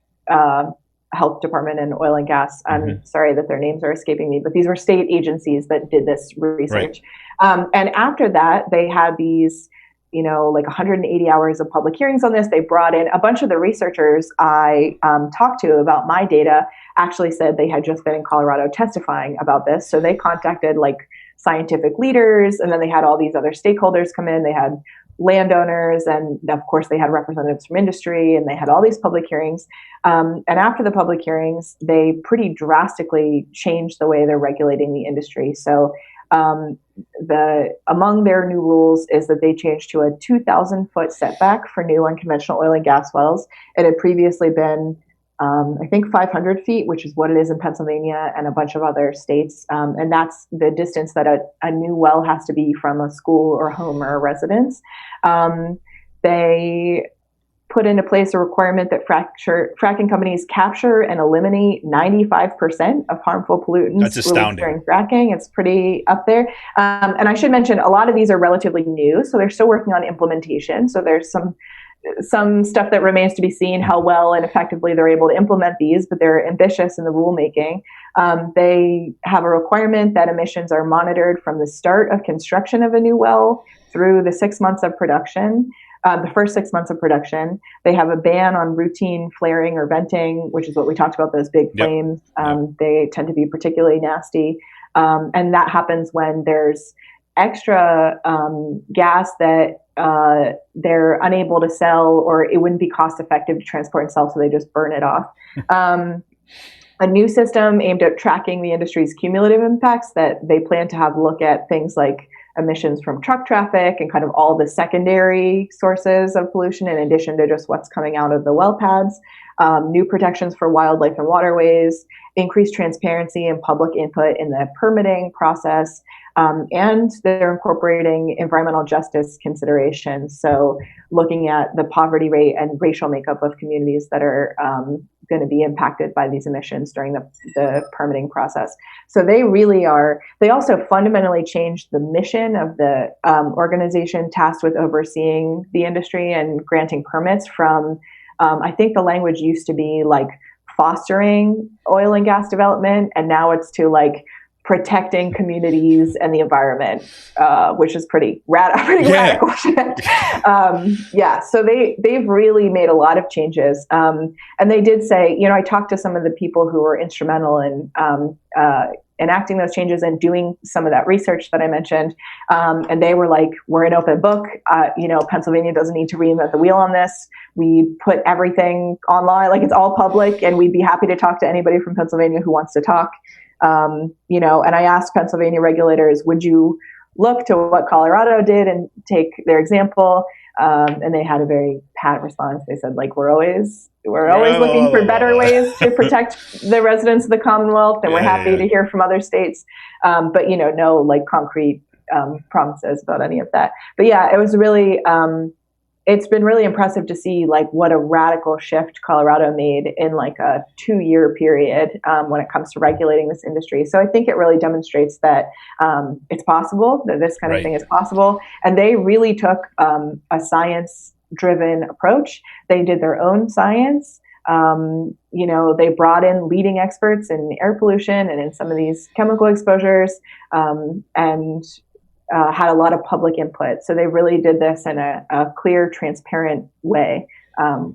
health department and oil and gas. I'm sorry that their names are escaping me, but these were state agencies that did this research. Right. And after that, they had these, like 180 hours of public hearings on this. They brought in a bunch of the researchers I talked to about my data, actually said they had just been in Colorado testifying about this. So they contacted like scientific leaders, and then they had all these other stakeholders come in. They had landowners, and of course they had representatives from industry, and they had all these public hearings. And after the public hearings, they pretty drastically changed the way they're regulating the industry. So among their new rules is that they changed to a 2,000-foot setback for new unconventional oil and gas wells. It had previously been, I think, 500 feet, which is what it is in Pennsylvania and a bunch of other states. And that's the distance that a new well has to be from a school or home or a residence. They put into place a requirement that fracking companies capture and eliminate 95% of harmful pollutants released during fracking. It's pretty up there. And I should mention, a lot of these are relatively new, so they're still working on implementation. So there's some stuff that remains to be seen, how well and effectively they're able to implement these, but they're ambitious in the rulemaking. They have a requirement that emissions are monitored from the start of construction of a new well through the 6 months of production. The first 6 months of production. They have a ban on routine flaring or venting, which is what we talked about, those big flames. They tend to be particularly nasty. And that happens when there's extra gas that they're unable to sell, or it wouldn't be cost effective to transport and sell, so they just burn it off. A new system aimed at tracking the industry's cumulative impacts that they plan to have look at things like emissions from truck traffic and kind of all the secondary sources of pollution in addition to just what's coming out of the well pads, new protections for wildlife and waterways, increased transparency and public input in the permitting process, and they're incorporating environmental justice considerations. So looking at the poverty rate and racial makeup of communities that are going to be impacted by these emissions during the permitting process. So they really are, they also fundamentally changed the mission of the organization tasked with overseeing the industry and granting permits from, I think the language used to be like fostering oil and gas development, and now it's to like protecting communities and the environment, which is pretty radical shit. So they've really made a lot of changes. And they did say, you know, I talked to some of the people who were instrumental in enacting those changes and doing some of that research that I mentioned. And they were like, we're an open book. You know, Pennsylvania doesn't need to reinvent the wheel on this. We put everything online, like it's all public, and we'd be happy to talk to anybody from Pennsylvania who wants to talk. You know, and I asked Pennsylvania regulators, would you look to what Colorado did and take their example? And they had a very pat response. They said, like, we're always looking for better ways to protect the residents of the Commonwealth, and we're happy to hear from other states. But, you know, no like concrete promises about any of that. But yeah, it was really, it's been really impressive to see like what a radical shift Colorado made in like a 2-year period when it comes to regulating this industry. So I think it really demonstrates that it's possible, that this kind of thing is possible. And they really took a science-driven approach. They did their own science. You know, they brought in leading experts in air pollution and in some of these chemical exposures, and had a lot of public input. So they really did this in a clear, transparent way,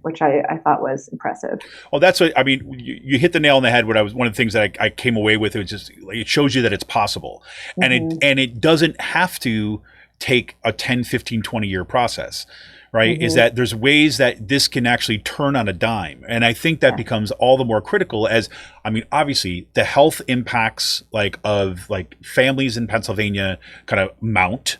which I thought was impressive. Well, that's what I mean. You hit the nail on the head. One of the things that I came away with, it was just like, it shows you that it's possible, and it doesn't have to take a 10, 15, 20-year process. Right, is that there's ways that this can actually turn on a dime. And I think that becomes all the more critical as, I mean, obviously the health impacts of families in Pennsylvania kind of mount,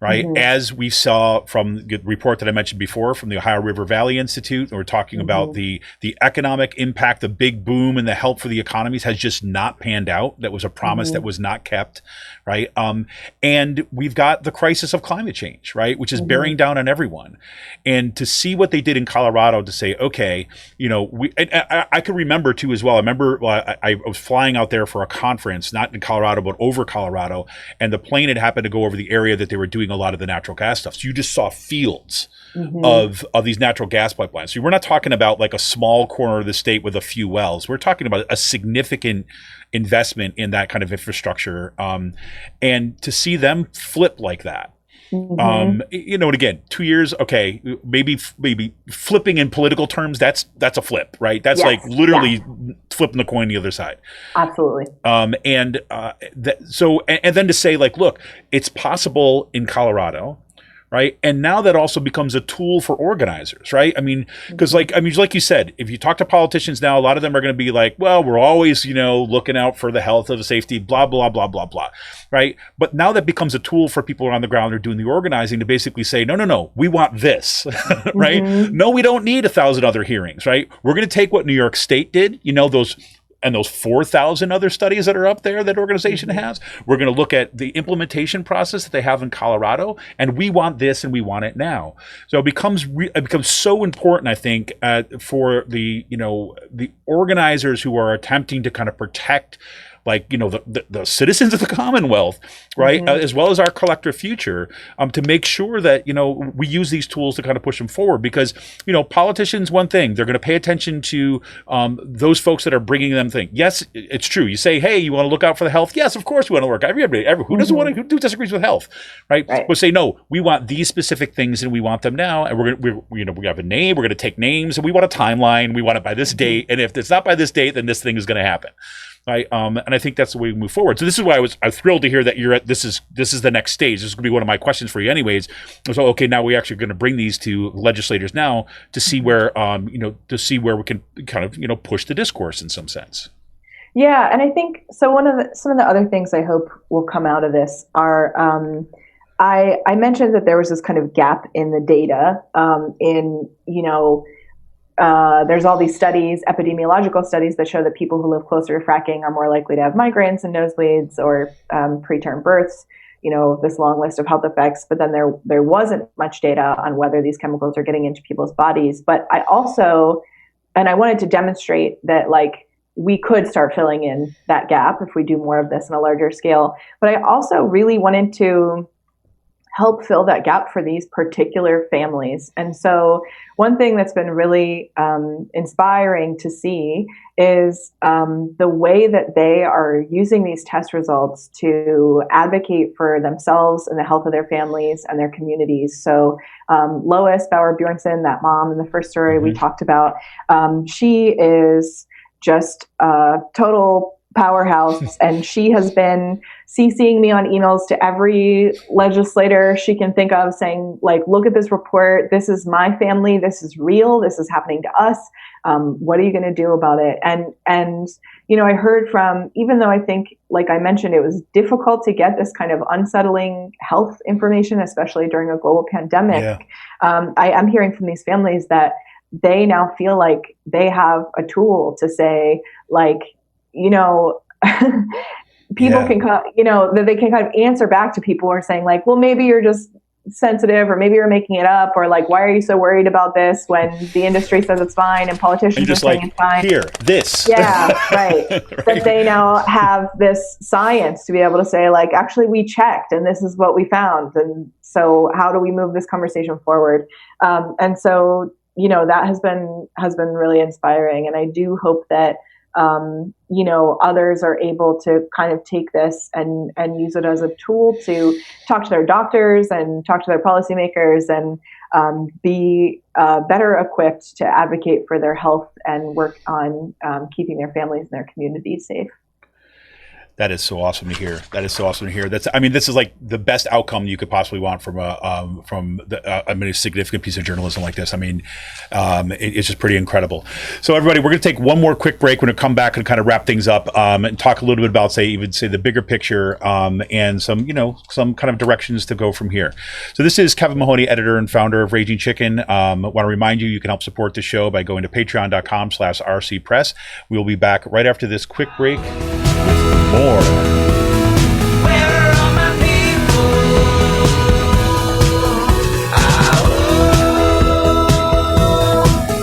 right? As we saw from the report that I mentioned before from the Ohio River Valley Institute, we're talking about the economic impact, the big boom and the help for the economies has just not panned out. That was a promise that was not kept, right? And we've got the crisis of climate change, right? Which is bearing down on everyone. And to see what they did in Colorado to say, okay, you know, I could remember too as well. I remember I was flying out there for a conference, not in Colorado, but over Colorado. And the plane had happened to go over the area that they were doing a lot of the natural gas stuff. So you just saw fields of these natural gas pipelines. So we're not talking about like a small corner of the state with a few wells. We're talking about a significant investment in that kind of infrastructure. And to see them flip like that, you know, and again, 2 years, okay, maybe flipping in political terms, that's a flip, right? That's like literally flipping the coin the other side. Absolutely. And then to say like, look, it's possible in Colorado, right? And now that also becomes a tool for organizers, right? I mean, because like you said, if you talk to politicians now, a lot of them are going to be like, well, we're always, you know, looking out for the health of the safety, blah, blah, blah, blah, blah, right? But now that becomes a tool for people on the ground who are doing the organizing to basically say, no, we want this, right? No, we don't need 1,000 other hearings, right? We're going to take what New York State did, you know, those 4,000 other studies that are up there that organization has. We're going to look at the implementation process that they have in Colorado, and we want this and we want it now. So it becomes so important, I think, for the organizers who are attempting to kind of protect, like, you know, the citizens of the Commonwealth, right, as well as our collective future, to make sure that, you know, we use these tools to kind of push them forward. Because, you know, politicians, one thing, they're going to pay attention to those folks that are bringing them things. Yes, it's true. You say, hey, you want to look out for the health? Yes, of course we want to work. Everybody, who doesn't want to? Who disagrees with health, right? We'll say, no, we want these specific things and we want them now. And we have a name. We're going to take names and we want a timeline. We want it by this date. And if it's not by this date, then this thing is going to happen. Right. And I think that's the way we move forward. So this is why I was thrilled to hear that you're at this is the next stage. This is going to be one of my questions for you anyways. So, okay, now we actually going to bring these to legislators now to see where, to see where we can kind of, you know, push the discourse in some sense. Yeah. And I think, so some of the other things I hope will come out of this are, I mentioned that there was this kind of gap in the data. There's all these studies, epidemiological studies, that show that people who live closer to fracking are more likely to have migraines and nosebleeds or preterm births. This long list of health effects. But then there wasn't much data on whether these chemicals are getting into people's bodies. But I wanted to demonstrate that, like, we could start filling in that gap if we do more of this on a larger scale. But I also really wanted to help fill that gap for these particular families. And so one thing that's been really inspiring to see is the way that they are using these test results to advocate for themselves and the health of their families and their communities. So Lois Bauer Bjornson, that mom in the first story we talked about, she is just a total powerhouse, and she has been CCing me on emails to every legislator she can think of, saying, like, look at this report. This is my family. This is real. This is happening to us. What are you going to do about it? And I heard from, even though I think, like I mentioned, it was difficult to get this kind of unsettling health information, especially during a global pandemic. I'm hearing from these families that they now feel like they have a tool to say, like, people can, that they can kind of answer back to people who are saying, like, well, maybe you're just sensitive, or maybe you're making it up, or like, why are you so worried about this when the industry says it's fine and politicians are saying it's fine? Here, this. Yeah, right. But they now have this science to be able to say, like, actually, we checked and this is what we found. And so how do we move this conversation forward? And so, that has been really inspiring. And I do hope that others are able to kind of take this and use it as a tool to talk to their doctors and talk to their policymakers and be better equipped to advocate for their health and work on keeping their families and their communities safe. That is so awesome to hear. This is like the best outcome you could possibly want from a significant piece of journalism like this. It's just pretty incredible. So everybody, we're going to take one more quick break. We're going to come back and kind of wrap things up and talk a little bit about, say the bigger picture and some kind of directions to go from here. So this is Kevin Mahoney, editor and founder of Raging Chicken. Want to remind you can help support the show by going to patreon.com/rcpress. We'll be back right after this quick break. More. Where are all my people?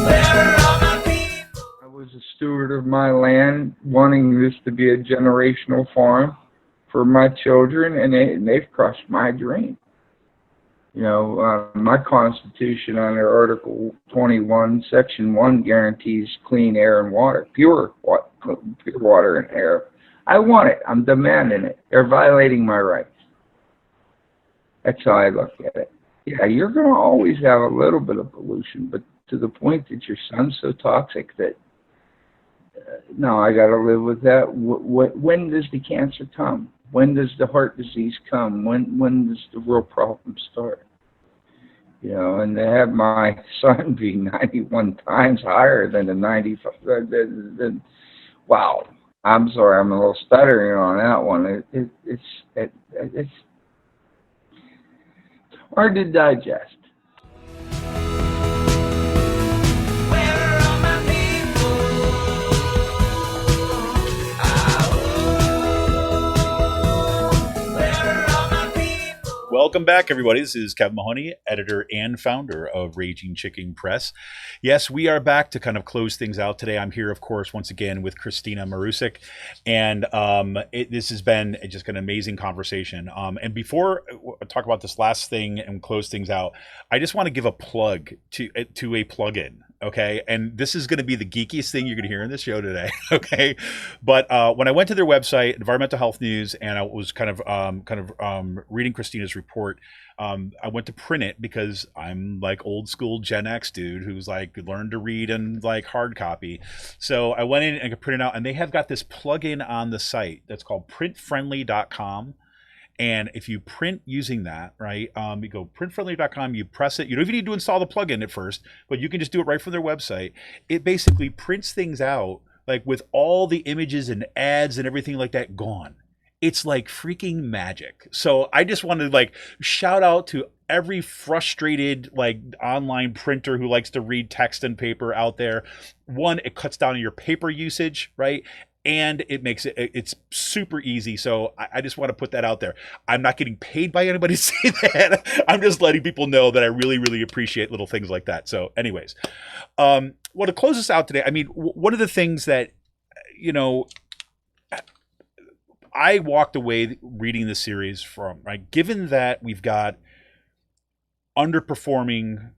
Where are all my people? I was a steward of my land, wanting this to be a generational farm for my children, and they've crushed my dream. My Constitution under Article 21, Section 1 guarantees clean air and water, pure water and air. I want it. I'm demanding it. They're violating my rights. That's how I look at it. Yeah, you're going to always have a little bit of pollution, but to the point that your son's so toxic that, no, I got to live with that. When does the cancer come? When does the heart disease come? When does the real problem start? And to have my son be 91 times higher than the 95, wow. I'm sorry, I'm a little stuttering on that one. It's hard to digest. Welcome back, everybody. This is Kevin Mahoney, editor and founder of Raging Chicken Press. Yes, we are back to kind of close things out today. I'm here, of course, once again with Kristina Marusic, and this has been just an amazing conversation. And before I talk about this last thing and close things out, I just want to give a plug to a plugin. Okay, and this is going to be the geekiest thing you're going to hear in this show today. Okay, but when I went to their website, Environmental Health News, and I was kind of reading Kristina's report, I went to print it because I'm like old school Gen X dude who's like learned to read in like hard copy. So I went in and could print it out, and they have got this plugin on the site that's called printfriendly.com. And if you print using that, right, you go printfriendly.com, you press it. You don't even need to install the plugin at first, but you can just do it right from their website. It basically prints things out like with all the images and ads and everything like that gone. it's like freaking magic. So I just wanted to like shout out to every frustrated like online printer who likes to read text and paper out there. One, it cuts down on your paper usage, right? And it makes it's super easy. So I just want to put that out there. I'm not getting paid by anybody to say that. I'm just letting people know that I really, really appreciate little things like that. So anyways, well, to close us out today, I mean, one of the things that, you know, I walked away reading this series from, right, given that we've got underperforming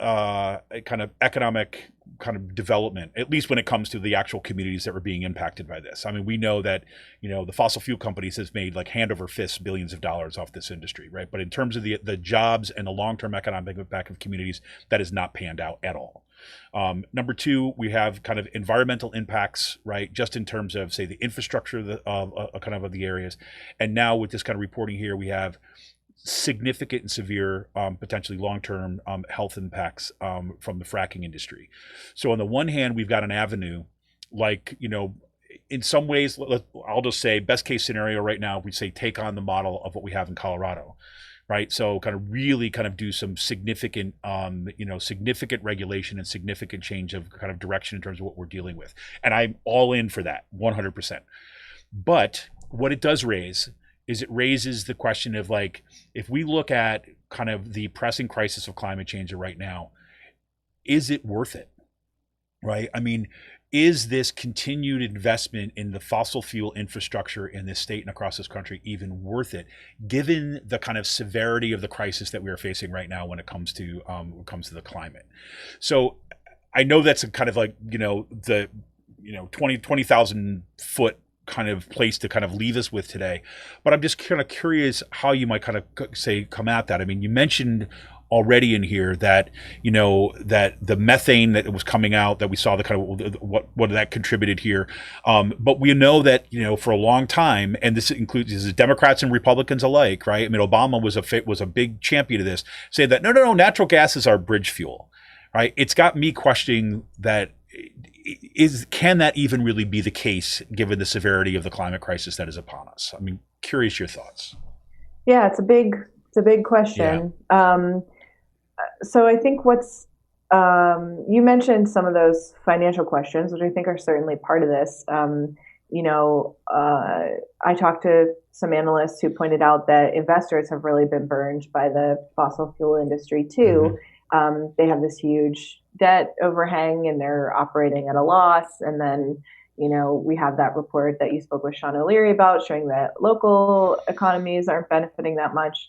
kind of economic kind of development, at least when it comes to the actual communities that were being impacted by this. I mean, we know that, you know, the fossil fuel companies has made like hand over fist billions of dollars off this industry, right? But in terms of the jobs and the long-term economic impact of communities, that has not panned out at all. Number two, we have kind of environmental impacts, right? Just in terms of, say, the infrastructure of kind of the areas. And now with this kind of reporting here, we have significant and severe, potentially long-term health impacts from the fracking industry. So on the one hand, we've got an avenue like, you know, in some ways, I'll just say best case scenario right now, we say take on the model of what we have in Colorado, right? So kind of really kind of do some significant, you know, significant regulation and significant change of kind of direction in terms of what we're dealing with. And I'm all in for that, 100%. But what it does raise is it raises the question of like, if we look at kind of the pressing crisis of climate change right now, is it worth it, right? I mean, is this continued investment in the fossil fuel infrastructure in this state and across this country even worth it, given the kind of severity of the crisis that we are facing right now when it comes to the climate? So I know that's a kind of like, you know, the, you know, 20,000 foot kind of place to kind of leave us with today, but I'm just kind of curious how you might kind of say come at that. I mean, you mentioned already in here that, you know, that the methane that was coming out, that we saw the kind of what that contributed here, but we know that, you know, for a long time, and this is Democrats and Republicans alike, right? I mean, Obama was a big champion of this, saying that no, natural gas is our bridge fuel, right? It's got me questioning that. Can that even really be the case given the severity of the climate crisis that is upon us? I mean, curious your thoughts. Yeah, it's a big question. So I think you mentioned some of those financial questions, which I think are certainly part of this. You know, I talked to some analysts who pointed out that investors have really been burned by the fossil fuel industry too. Mm-hmm. They have this huge debt overhang and they're operating at a loss. And then, you know, we have that report that you spoke with Sean O'Leary about showing that local economies aren't benefiting that much.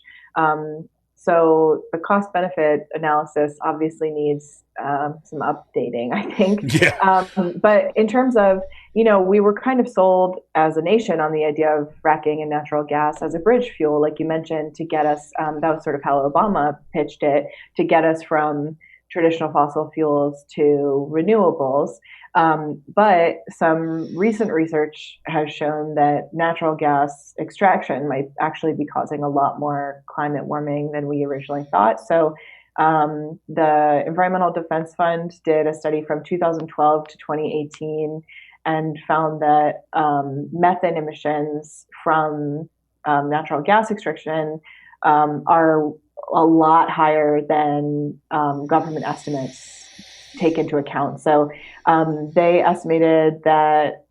So the cost benefit analysis obviously needs some updating, I think. Yeah. But in terms of, you know, we were kind of sold as a nation on the idea of fracking and natural gas as a bridge fuel, like you mentioned, to get us, that was sort of how Obama pitched it, to get us from traditional fossil fuels to renewables. But some recent research has shown that natural gas extraction might actually be causing a lot more climate warming than we originally thought. So the Environmental Defense Fund did a study from 2012 to 2018 and found that methane emissions from natural gas extraction are a lot higher than government estimates take into account. So they estimated that,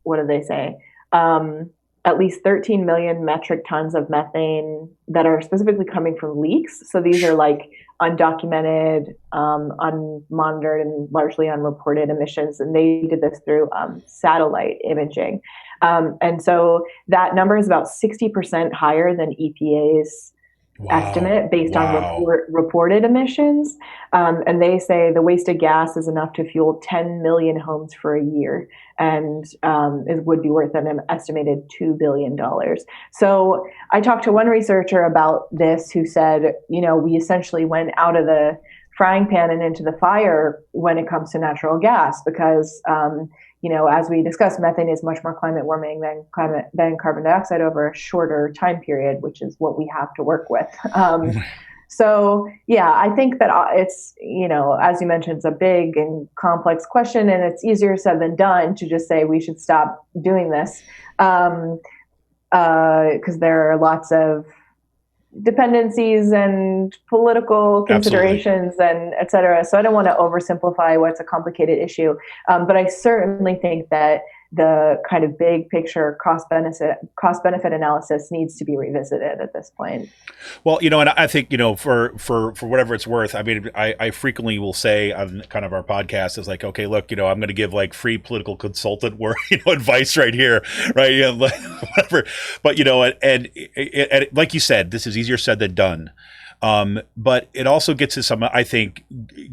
what did they say? At least 13 million metric tons of methane that are specifically coming from leaks. So these are like undocumented, unmonitored, and largely unreported emissions. And they did this through satellite imaging. And so that number is about 60% higher than EPA's estimate based on reported emissions. And they say the wasted gas is enough to fuel 10 million homes for a year, and it would be worth an estimated $2 billion. So I talked to one researcher about this who said, you know, we essentially went out of the frying pan and into the fire when it comes to natural gas, because you know, as we discussed, methane is much more climate warming than carbon dioxide over a shorter time period, which is what we have to work with. So yeah, I think that it's, you know, as you mentioned, it's a big and complex question, and it's easier said than done to just say we should stop doing this. because there are lots of dependencies and political considerations and et cetera. So I don't want to oversimplify what's a complicated issue. But I certainly think that the kind of big picture cost benefit analysis needs to be revisited at this point. Well, and I think, for whatever it's worth, I mean, I frequently will say on kind of our podcast is like, okay, look, I'm going to give like free political consultant work, advice right here, right? Whatever. But, and like you said, this is easier said than done. But it also gets to some, I think,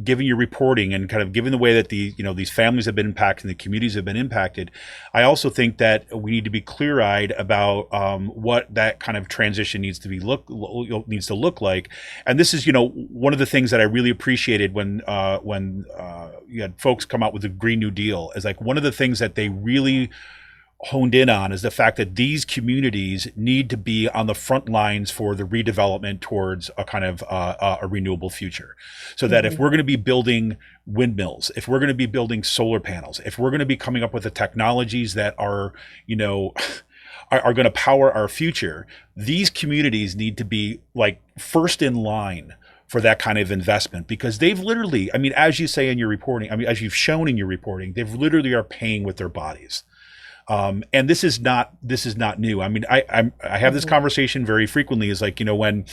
given your reporting and kind of given the way that these families have been impacted and the communities have been impacted, I also think that we need to be clear-eyed about what that kind of transition needs to look like. And this is, one of the things that I really appreciated when you had folks come out with the Green New Deal, is like one of the things that they really honed in on is the fact that these communities need to be on the front lines for the redevelopment towards a kind of a renewable future. So that if we're going to be building windmills, if we're going to be building solar panels, if we're going to be coming up with the technologies that are, are going to power our future, these communities need to be like first in line for that kind of investment, because they've literally, I mean, as you say in your reporting, I mean, as you've shown in your reporting, they've literally are paying with their bodies. And this is not new. I mean, I have this conversation very frequently, is like, when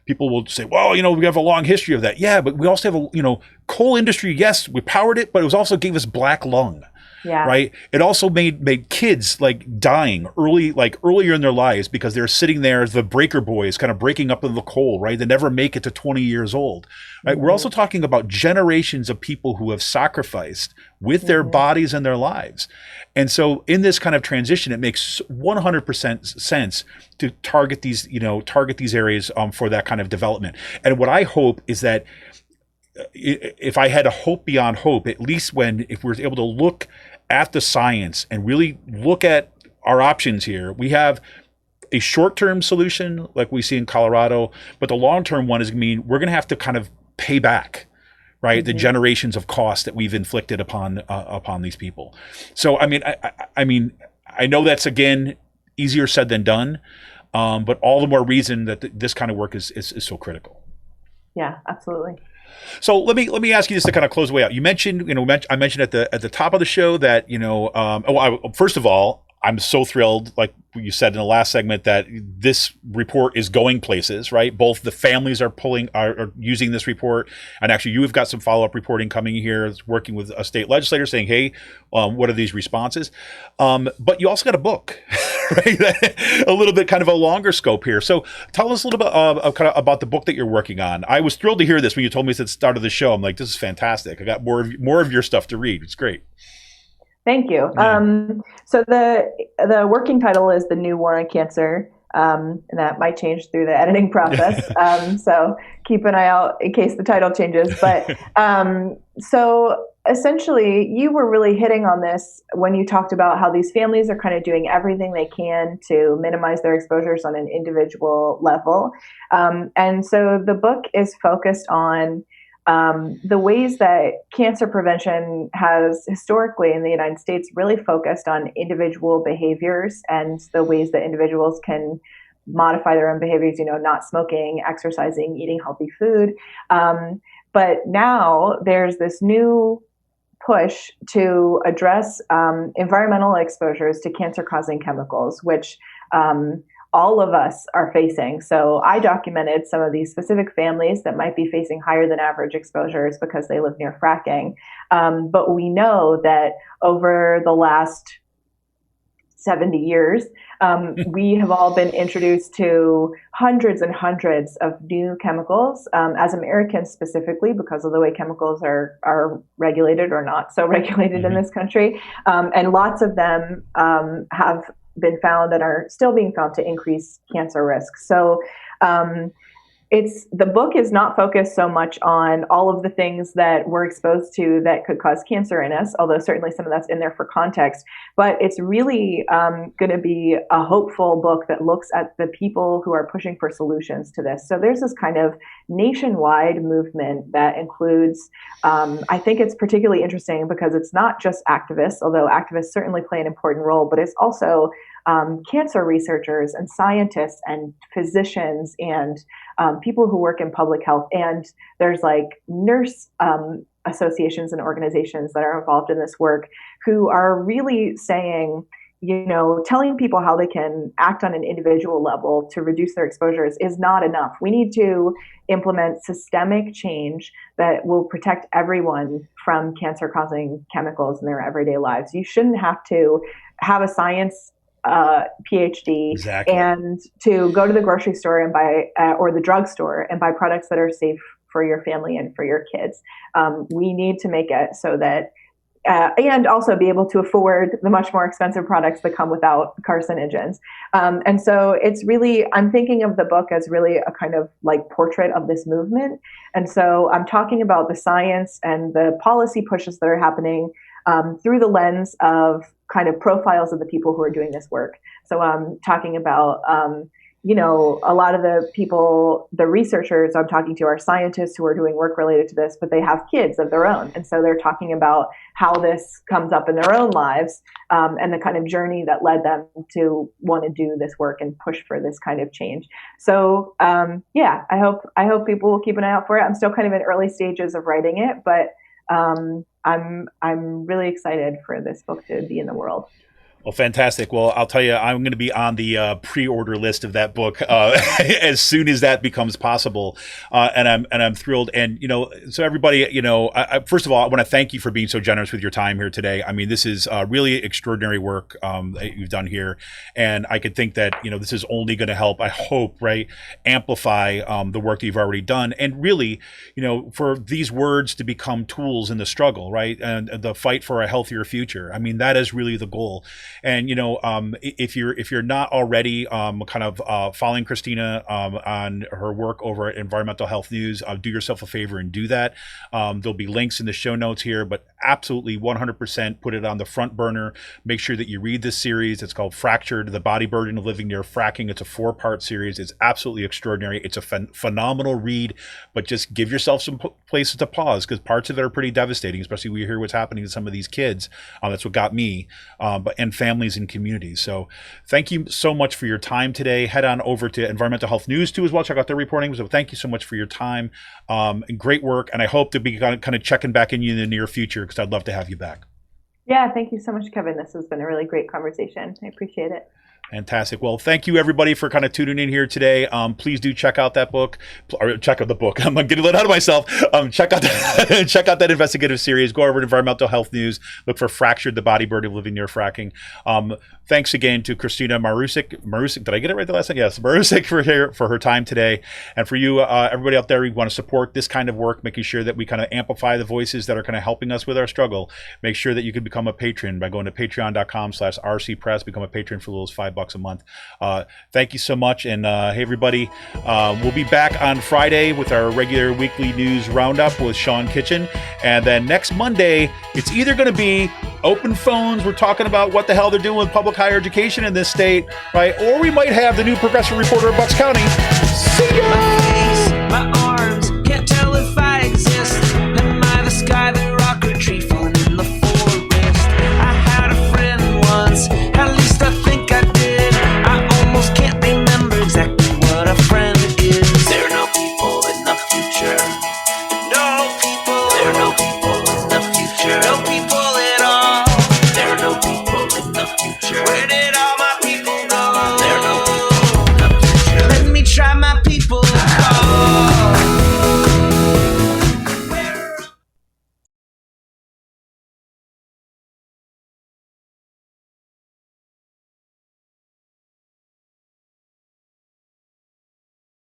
people will say, well, we have a long history of that. Yeah, but we also have coal industry. Yes, we powered it, but it was also gave us black lung. Yeah. Right. It also made kids like dying earlier in their lives because they're sitting there as the breaker boys kind of breaking up in the coal. Right. They never make it to 20 years old. Right. We're also talking about generations of people who have sacrificed with their bodies and their lives. And so in this kind of transition, it makes 100% sense to target these areas for that kind of development. And what I hope is that if I had a hope beyond hope, at least if we're able to look at the science and really look at our options here, we have a short-term solution like we see in Colorado, but the long-term one is we're going to have to kind of pay back, right, the generations of cost that we've inflicted upon these people. So, I mean, I know that's, again, easier said than done, but all the more reason that this kind of work is so critical. Yeah, absolutely. So let me ask you this to kind of close the way out. You mentioned, I mentioned at the top of the show that, first of all, I'm so thrilled, like you said in the last segment, that this report is going places, right? Both the families are using this report, and actually you have got some follow-up reporting coming here, working with a state legislator saying, hey, what are these responses? But you also got a book, right? A little bit kind of a longer scope here. So tell us a little bit kind of about the book that you're working on. I was thrilled to hear this when you told me at the start of the show. I'm like, this is fantastic. I got more of your stuff to read. It's great. Thank you. Yeah. So the working title is The New War on Cancer, and that might change through the editing process. So keep an eye out in case the title changes. But so essentially, you were really hitting on this when you talked about how these families are kind of doing everything they can to minimize their exposures on an individual level. And so the book is focused on the ways that cancer prevention has historically in the United States really focused on individual behaviors and the ways that individuals can modify their own behaviors, not smoking, exercising, eating healthy food. But now there's this new push to address environmental exposures to cancer-causing chemicals, which all of us are facing. So I documented some of these specific families that might be facing higher than average exposures because they live near fracking. But we know that over the last 70 years, we have all been introduced to hundreds and hundreds of new chemicals, as Americans specifically, because of the way chemicals are regulated or not so regulated in this country. And lots of them have been found and are still being found to increase cancer risk. So the book is not focused so much on all of the things that we're exposed to that could cause cancer in us, although certainly some of that's in there for context, but it's really going to be a hopeful book that looks at the people who are pushing for solutions to this. So there's this kind of nationwide movement that includes, I think it's particularly interesting because it's not just activists, although activists certainly play an important role, but it's also cancer researchers and scientists and physicians and people who work in public health. And there's like nurse associations and organizations that are involved in this work who are really saying, telling people how they can act on an individual level to reduce their exposures is not enough. We need to implement systemic change that will protect everyone from cancer-causing chemicals in their everyday lives. You shouldn't have to have a science PhD and to go to the grocery store and buy, or the drugstore and buy products that are safe for your family and for your kids. We need to make it so that and also be able to afford the much more expensive products that come without carcinogens. And so it's really, I'm thinking of the book as really a kind of like portrait of this movement. And so I'm talking about the science and the policy pushes that are happening through the lens of kind of profiles of the people who are doing this work. So I'm talking about, a lot of the people, the researchers I'm talking to are scientists who are doing work related to this, but they have kids of their own. And so they're talking about how this comes up in their own lives and the kind of journey that led them to want to do this work and push for this kind of change. So I hope people will keep an eye out for it. I'm still kind of in early stages of writing it, but I'm really excited for this book to be in the world. Well, fantastic. Well, I'll tell you, I'm going to be on the pre-order list of that book as soon as that becomes possible, and I'm thrilled. And so everybody, I first of all, I want to thank you for being so generous with your time here today. I mean, this is really extraordinary work that you've done here, and I could think that this is only going to help, I hope, right, amplify the work that you've already done, and really, for these words to become tools in the struggle, right, and the fight for a healthier future. I mean, that is really the goal. And if you're not already kind of following Kristina on her work over at Environmental Health News, do yourself a favor and do that. There'll be links in the show notes here, but absolutely 100% put it on the front burner. Make sure that you read this series. It's called Fractured: The Body Burden of Living Near Fracking. It's a 4-part series. It's absolutely extraordinary. It's a phenomenal read, but just give yourself some places to pause, because parts of it are pretty devastating, especially when you hear what's happening to some of these kids. That's what got me, and families and communities. So thank you so much for your time today. Head on over to Environmental Health News too as well. Check out their reporting. So thank you so much for your time and great work. And I hope to be kind of checking back in you in the near future, because I'd love to have you back. Yeah, thank you so much, Kevin. This has been a really great conversation. I appreciate it. Fantastic. Well, thank you everybody for kind of tuning in here today. Please do check out that book, or check out the book. I'm getting a little out of myself. Check out that investigative series. Go over to Environmental Health News. Look for Fractured: The Body Burden of Living Near Fracking. Thanks again to Kristina Marusic. Did I get it right the last time? Yes, Marusic for her time today. And for you, everybody out there, we want to support this kind of work, making sure that we kind of amplify the voices that are kind of helping us with our struggle. Make sure that you can become a patron by going to patreon.com/rcpress. Become a patron for those $5 a month. Thank you so much. And hey, everybody, we'll be back on Friday with our regular weekly news roundup with Sean Kitchen. And then next Monday, it's either going to be open phones. We're talking about what the hell they're doing with public higher education in this state, right? Or we might have the new progressive reporter of Bucks County. See ya!